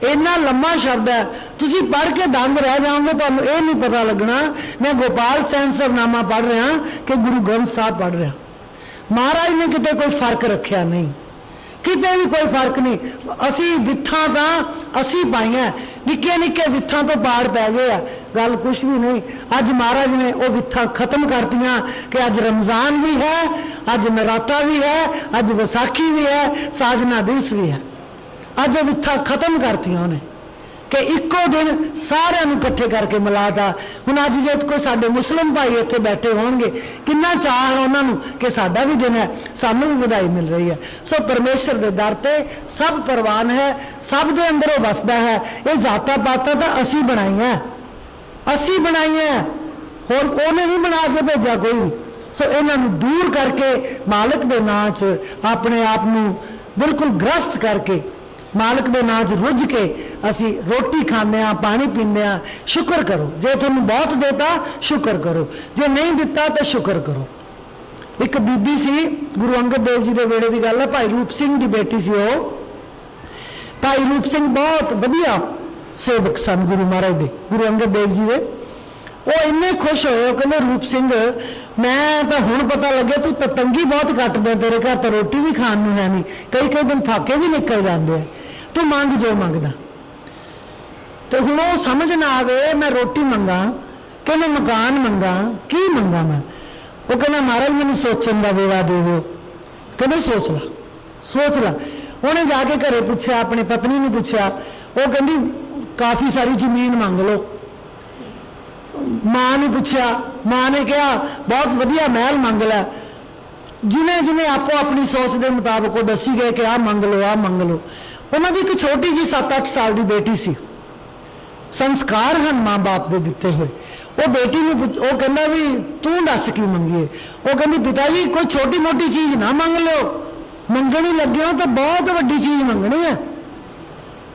इन्ना लम्मा शब्द है, तुसी पढ़ के दंग रह जाओगे, तो यह नहीं पता लगना मैं गोपाल सैंसरनामा पढ़ रहा कि गुरु ग्रंथ साहब पढ़ रहा। महाराज ने किते कोई फर्क रखा नहीं, किते भी कोई फर्क नहीं। असी वित्थां तां असी पाइयां, निक्के निक्के वित्थां तो पाड़ पै गए आ, गल कुछ भी नहीं। अज महाराज ने वो वित्थां खत्म करतियां कि अज रमज़ान भी है, अज नराता भी है, अज विसाखी भी है, साजना दिवस भी है। अज वो वित्थां खत्म करतियां उन्हें कि इक्को दिन सारिਆਂ ਨੂੰ इकट्ठे करके मिलाता। हुण अज जे कोई साडे मुस्लिम भाई इत्थे बैठे होणगे, किन्ना चाह है उन्होंने कि साडा भी दिन है, सानू भी बधाई मिल रही है। सो परमेश्वर के दर ते सब परवान है, सब दे अंदर वो वसदा है। ये जाता पाता तो असी बनाई, असी बनाई है, होर उन्हें नहीं बना के भेजा कोई भी। सो इन्हों दूर करके मालिक के नाम च अपने आप को बिल्कुल ग्रस्त करके मालिक के नाम च रुझ के असी रोटी खाने, पानी पीने, शुक्र करो। जे तुहानूं बहुत देता शुक्र करो, जे नहीं दिता तो शुक्र करो। एक बीबी सी, गुरु अंगद देव जी के वेले की गल है, भाई रूप सिंह की बेटी सी। वो भाई रूप सिंह बहुत वधिया सेवक सन गुरु महाराज दे, गुरु अंगद देव जी के। वो इन्ने खुश होए, कहते रूप सिंह मैं तो हुण पता लगे तू ततंगी बहुत घट दे, तेरे घर तो रोटी भी खाण नूं है नहीं, कई कई दिन फाके भी निकल जाते हैं, तू मंग जो मंगदा। तो हुण वो समझ ना आवे मैं रोटी मंगा कि मैं मकान मंगा, की मंगा मैं। वो कहना महाराज मैंने सोचण दा वेला दे दो। कहते सोच ला, सोच ला। उन्हें जाके घरे पूछया, अपनी पत्नी ने पूछया, वो कहती काफ़ी सारी जमीन मंग लो। माँ ने पूछया, माँ ने कहा बहुत वधिया महल मंग लै। जिन्हें जिन्हें आपो अपनी सोच के मुताबिक वो दसी गए कि आ मंग लो, आ मंग लो। उन्होंने एक छोटी जी 7-8 साल की बेटी सी, संस्कार हैं माँ बाप के दिते हुए। वो बेटी ने वो कहना भी तू दस की मंगीए। वो कहती पिता जी कोई छोटी मोटी चीज़ ना मंग लो, मंगनी लगे हो तो बहुत वड्डी चीज़ मंगनी है।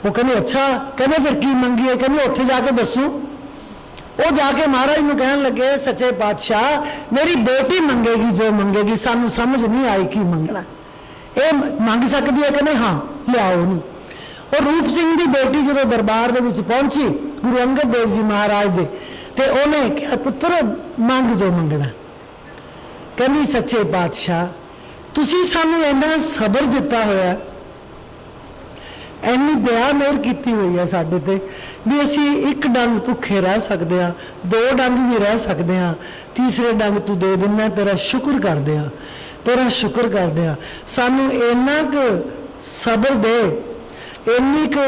वो कहते अच्छा, कहते फिर की मंगीए, कहते उत्थे जाके दसू। वो जाके महाराज ने कहन लगे सच्चे पातशाह मेरी बेटी मंगेगी जो मंगेगी, सानू समझ नहीं आई की मंगना, ये मंग सकती है। कहने हाँ लियाओ उन्होंने। और रूप सिंह की बेटी जो दरबार के विच पहुंची गुरु अंगद देव जी महाराज दे, ते उन्हें कहा पुत्र मंग जो मंगना। कहनी सच्चे पातशाह तुसी सानू इन्ना सबर दिता होया, इन्नी दया मेहर की हुई है साडे ते भी असी एक डंग भुखे रह सकते हैं, 2 डंग भी रह सकते हैं, तीसरे डंग तू दे देना, तेरा शुक्र करते हैं, तेरा शुक्र करते हैं। सानू इन्ना क सबर दे, इन्नी क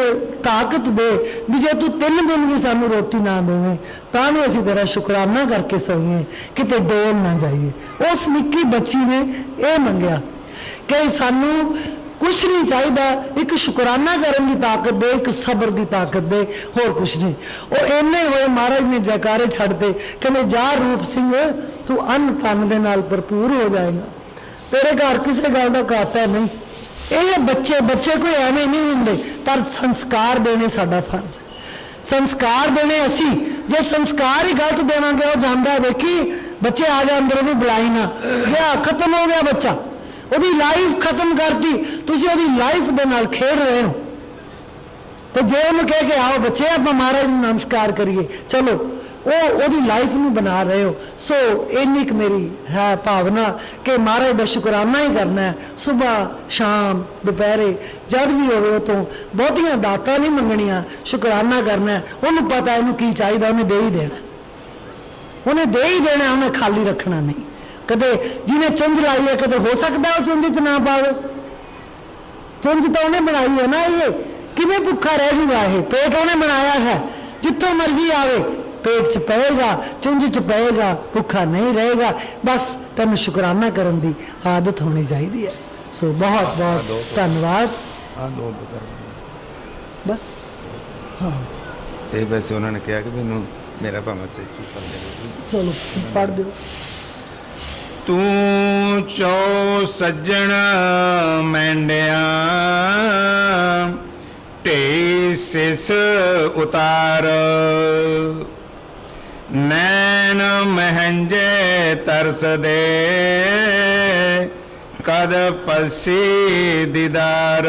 ताकत दे भी जे तू 3 दिन भी सानू रोटी ना देवे तां भी असी तेरा शुकराना करके सोईए, किते डोल ना जाइए। उस निक्की बच्ची ने यह मंगया कि सानू कुछ नहीं चाहिए, एक शुकराना करने की ताकत दे, एक सबर की ताकत दे, होर कुछ नहीं। वो इन्ने हुए महाराज ने जयकारे छड़ते, कहते जा रूप सिंह तू अन्न तन दे नाल भरपूर हो जाएगा, तेरे घर किसी गल का घाटा नहीं, ਇਹ ਬੱਚੇ ਕੋਈ ਐਵੇਂ ਨਹੀਂ ਹੁੰਦੇ, ਪਰ ਸੰਸਕਾਰ ਦੇਣੇ ਸਾਡਾ ਫਰਜ਼ ਹੈ। ਸੰਸਕਾਰ ਦੇਣੇ ਅਸੀਂ, ਜੇ ਸੰਸਕਾਰ ਹੀ ਗਲਤ ਦੇਵਾਂਗੇ ਉਹ ਜਾਂਦਾ ਦੇਖੀ ਬੱਚੇ ਆ ਜਾ ਅੰਦਰ, ਉਹਨੂੰ ਬੁਲਾਈ ਨਾ, ਜੇ ਖਤਮ ਹੋ ਗਿਆ ਬੱਚਾ, ਉਹਦੀ ਲਾਈਫ ਖਤਮ ਕਰਤੀ, ਤੁਸੀਂ ਉਹਦੀ ਲਾਈਫ ਦੇ ਨਾਲ ਖੇਡ ਰਹੇ ਹੋ। ਤੇ ਜੇ ਉਹਨੂੰ ਕਹਿ ਕੇ ਆਓ ਬੱਚੇ ਆਪਾਂ ਮਹਾਰਾਜ ਨੂੰ ਨਮਸਕਾਰ ਕਰੀਏ, ਚਲੋ ਉਹ ਉਹਦੀ ਲਾਈਫ ਨੂੰ ਬਣਾ ਰਹੇ ਹੋ। ਸੋ ਇੰਨੀ ਕੁ ਮੇਰੀ ਹੈ ਭਾਵਨਾ ਕਿ ਮਹਾਰਾਜ ਦਾ ਸ਼ੁਕਰਾਨਾ ਹੀ ਕਰਨਾ ਹੈ, ਸੁਬਾਹ ਸ਼ਾਮ ਦੁਪਹਿਰੇ ਜਦ ਵੀ ਹੋਵੇ। ਉਹ ਤੋਂ ਬਹੁਤੀਆਂ ਦਾਤਾਂ ਨਹੀਂ ਮੰਗਣੀਆਂ, ਸ਼ੁਕਰਾਨਾ ਕਰਨਾ ਹੈ। ਉਹਨੂੰ ਪਤਾ ਇਹਨੂੰ ਕੀ ਚਾਹੀਦਾ, ਉਹਨੇ ਦੇ ਹੀ ਦੇਣਾ, ਉਹਨੇ ਦੇ ਹੀ ਦੇਣਾ, ਉਹਨੇ ਖਾਲੀ ਰੱਖਣਾ ਨਹੀਂ। ਕਦੇ ਜਿਹਨੇ ਚੁੰਝ ਲਾਈ ਹੈ, ਕਦੇ ਹੋ ਸਕਦਾ ਉਹ ਚੁੰਝ 'ਚ ਨਾ ਪਾਵੇ। ਚੁੰਝ ਤਾਂ ਉਹਨੇ ਬਣਾਈ ਹੈ ਨਾ, ਇਹ ਕਿਵੇਂ ਭੁੱਖਾ ਰਹਿ ਜੂਗਾ? ਇਹ ਪੇਟ ਉਹਨੇ ਬਣਾਇਆ ਹੈ, ਜਿੱਥੋਂ ਮਰਜ਼ੀ ਆਵੇ पेट च पएगा, चुंझ च पएगा, भुखा नहीं रहेगा। बस तेन शुकराना करन दी आदत होनी चाहिए है। सो बहुत बहुत धन्यवाद। बस हाँ, ये वैसे उन्होंने कहा कि मैनू मेरा भावें से पढ़ दे। चलो पढ़ दो। तू चौ सज्जण मैंडिया टेसिस उतार, नैन महंजे तरस दे कद पसी दीदार।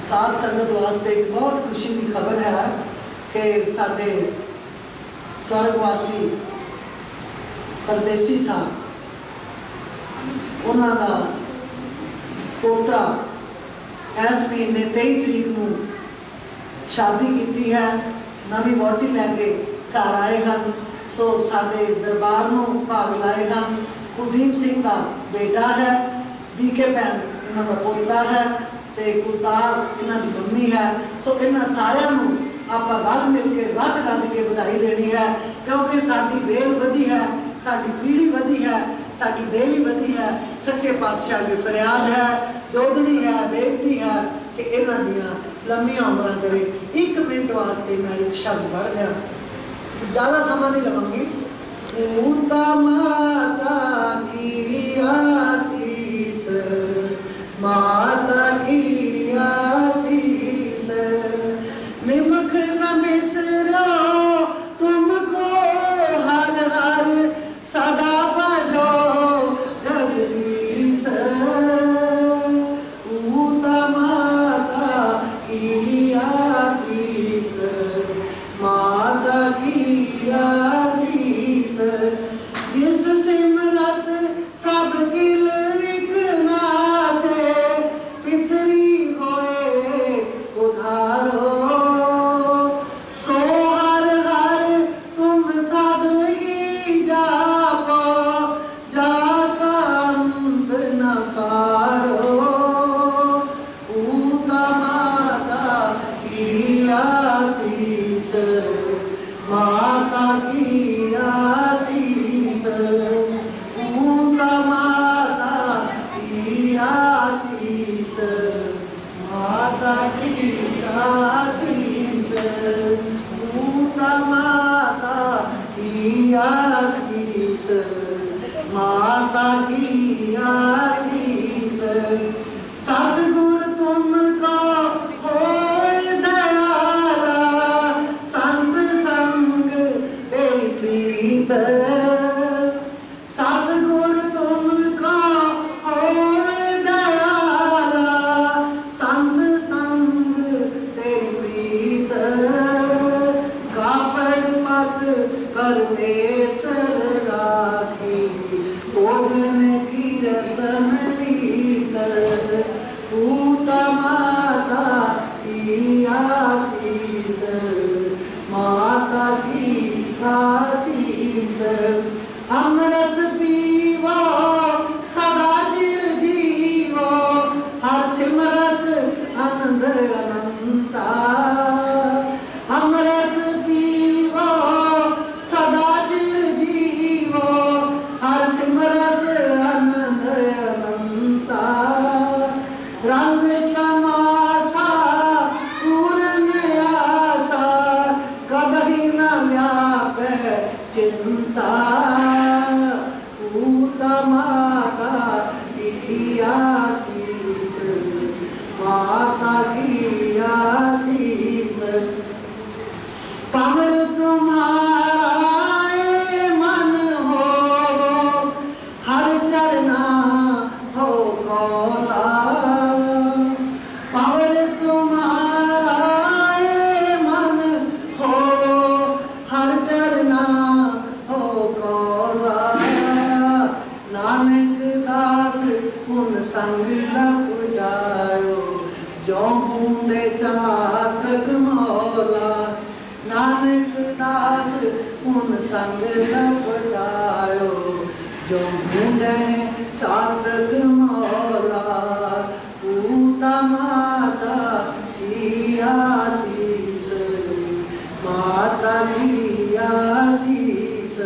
साध संगत वास्ते एक बहुत खुशी की खबर है कि साडे स्वर्गवासी परदेसी साहब उन्हां दा पोतरा इस महीने 23 तरीक नूं शादी की है, नवी वोटी लैके घर आए हैं। सो साडे दरबार में भाग लाए हैं। कुलदीप सिंह का बेटा है, बीके भैन इन्हों का पोतरा है, तो कुलतार इन्हों की मम्मी है। सो इन्होंने सारिਆਂ ਨੂੰ ਆਪਾਂ रल मिल के रज रज के बधाई देनी है, क्योंकि साडी बेल वधी है, साडी पीढ़ी वधी है, साडी बेली वधी है। सच्चे पातशाह की फरियाद है, जोदड़ी है, बेनती है कि इन्हां दियां लंबियां उम्रां करे। 1 मिनट वास्ते मैं एक शब्द पढ़ लिया, ज़्यादा समय नहीं लवांगी। पूता माता की आशीष, माता की आशीष, निमख न मिसरो तुमको हर हर सदा बजो जगदीश। पूता माता की आशीष, माता की आशीष, जिस सिमरत सब किल विघ्नासे, पितरी होए उधारो। सो हर हर तुम सद ही जापो, जाका अंत न पारो। पूता माता की आशीष, माता की आशीष, पूता माता की आशीष, माता की आशीष, पूता माता की आशीष, माता की आशीष। सतगुर तुमको होए दयाला, संत संग तेरी प्रीत। सतगुर तुमको होए दयाला, संत संग तेरी प्रीत। कापड़ पत परमेश्वर राखी, ओगन कीर्तन लीत। पूता माता की आशीष, माता की आशीष। अमृत पीवो सदा चिर जीवो, हर सिमरत आनंद अनंता। अमृत पीवो सदा चिर जीवो, हर सिमरत आनंद अनंता। रंग तमाशा पूर्ण आशा, कभी न व्यापे चिंता। पूता माता संग न फटायो जो ढूंढे चातक मौला पूता माता की आसीस माता की आसीस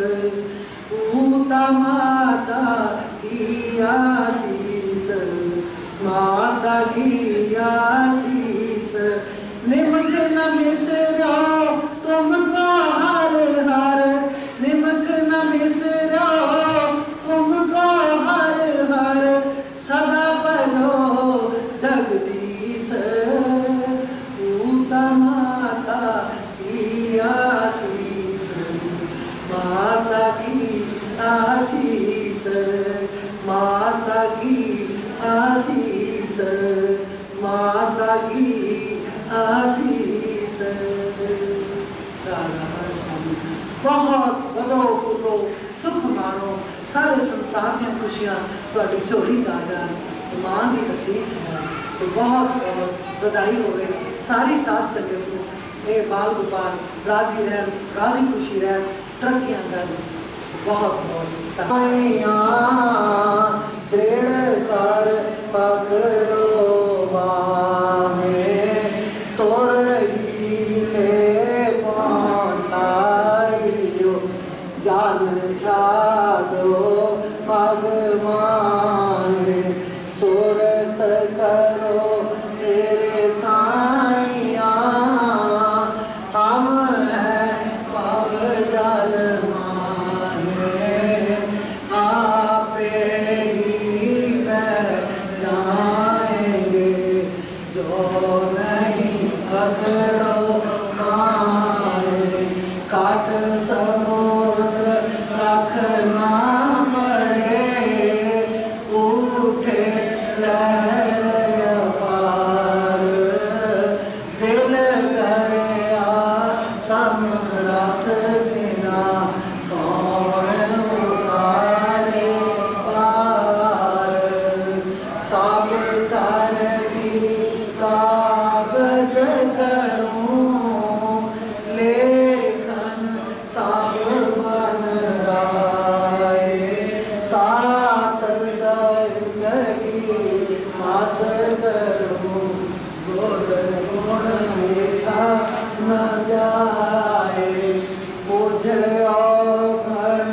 पूता माता की आसीस माता की आसीस निमक न मिसरा तुमको हर हर निमक न मिसरा तुमको हर हर सदा भजो जगदीश पूता माता की आसीस माता की आसीस माता की आसीस माता की आसीस बहुत बलो फुलो सुख मानो सारे संसार दी खुशियां तुहाडी झोली जा जान मां दी असीस है सो बहुत बहुत बधाई होवे सारी साध संगत को ए बाल गोपाल राजी रहन राजी खुशी रहन तरक्कियां कर बहुत बहुत दृढ़ कर पकड़ो बाहें तोर जान छाड़ो मग माए सूरत करो तेरे साइया हम हैं पग जल माए आपे ही बह जाएंगे जो नहीं पकड़ो माए काट समुद्र रखना पड़े उठे लहर अपार दिल करे समरथ बिना कौन उतारे पार सब कर भी कागज करूं लेखन सब बन राय सात संग की मास करूं गुर गुण लिखा न जाए मुझ औगण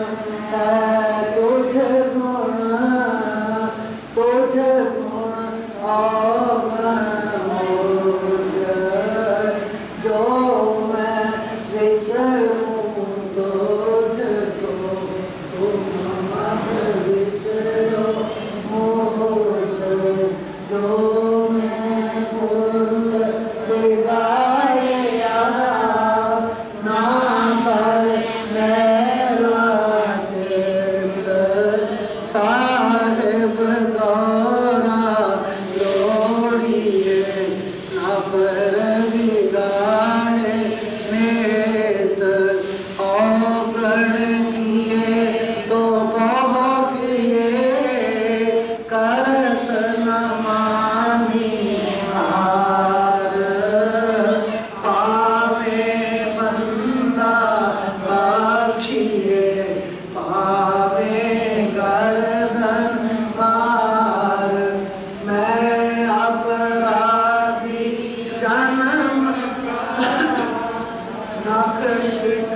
है तुझ गुण औगण मुझ जो मैं विसरूं तुझको तुम मत विसरो मुझ जो मैं भूल बिगाड़िया ना कर मेरा चित्त साहिब गौरा लोड़िए ना पर बिगाड़े नेत औगण किए तो बहु किए करत न मानी हार पावे बंदा बख्शिए पावे गर्दन मार मैं अपराधी जन्म नखशिख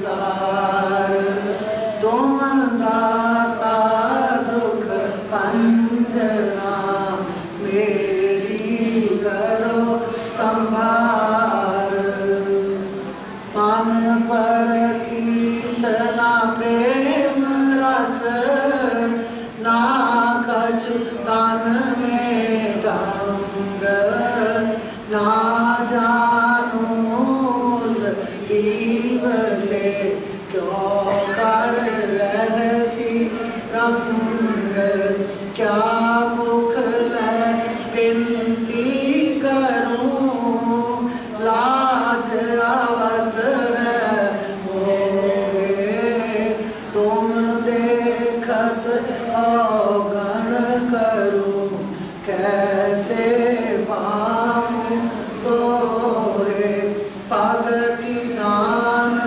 पराविकार तुम दाता दुख पंजना मेरी करो संभार मन पर कीर्तना प्रेम रस ना कछ तन में ढंग ना जानू सकीब से क्यों कर रहसी रंग क्या मुख में बिनती करूं लाज आवत है मोहे तुम देखत औगण करूं कैसे पाऊं तोरे पगति दान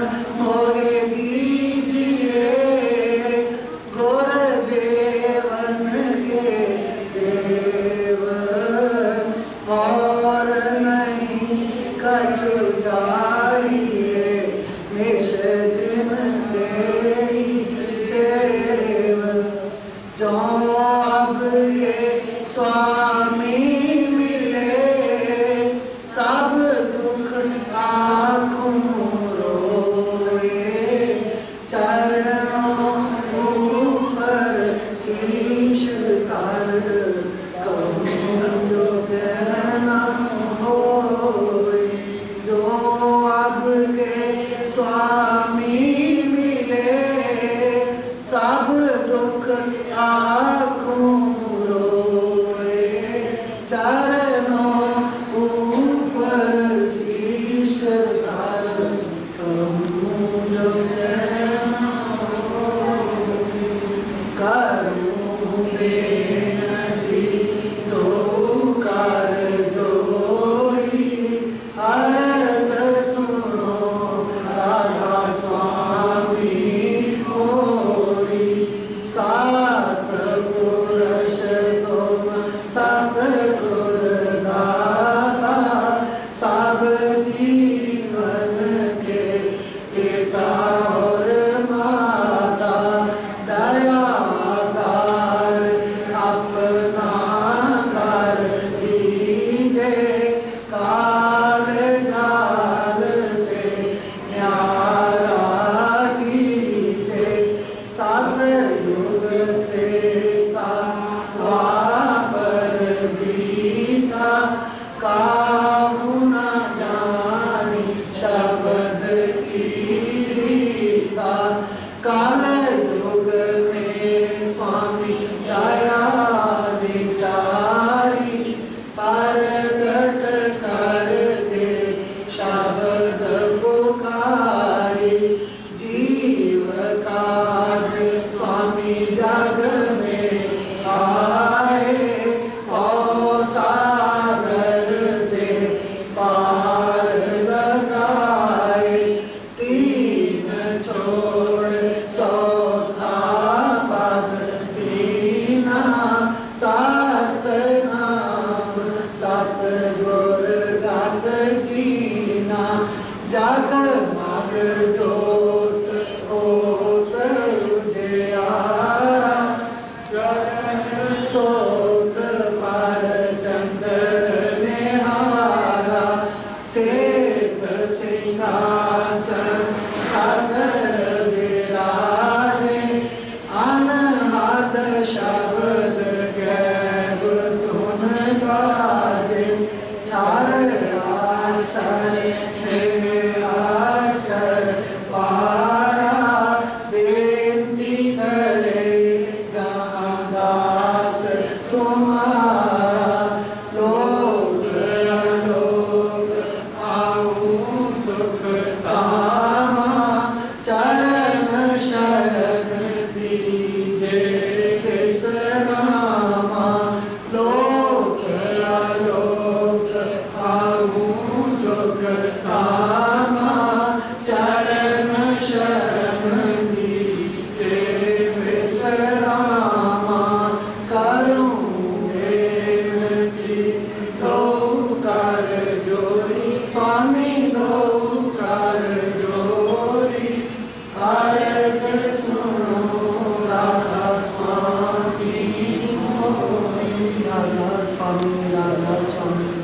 जगमग जोत होत उजियारा गगन सोत पर चंद्र निहारा सेत सिंहासन सागर विराजे अनहद शब्द गैब धुन गाजे चार आचर निराचर पारा बेनती करे जहाँ दास तुम्हारा लोक अलोक आऊं सुख कामा चरण शरण दीजे विश्रामा लोक अलोक आऊं सुख कामा चरण शरण दीजे विश्रामा करूं बेनती दो कर जोरी स्वामी दो कर जोरी अर्ज सुनो राधा स्वामी मोरी राधा स्वामी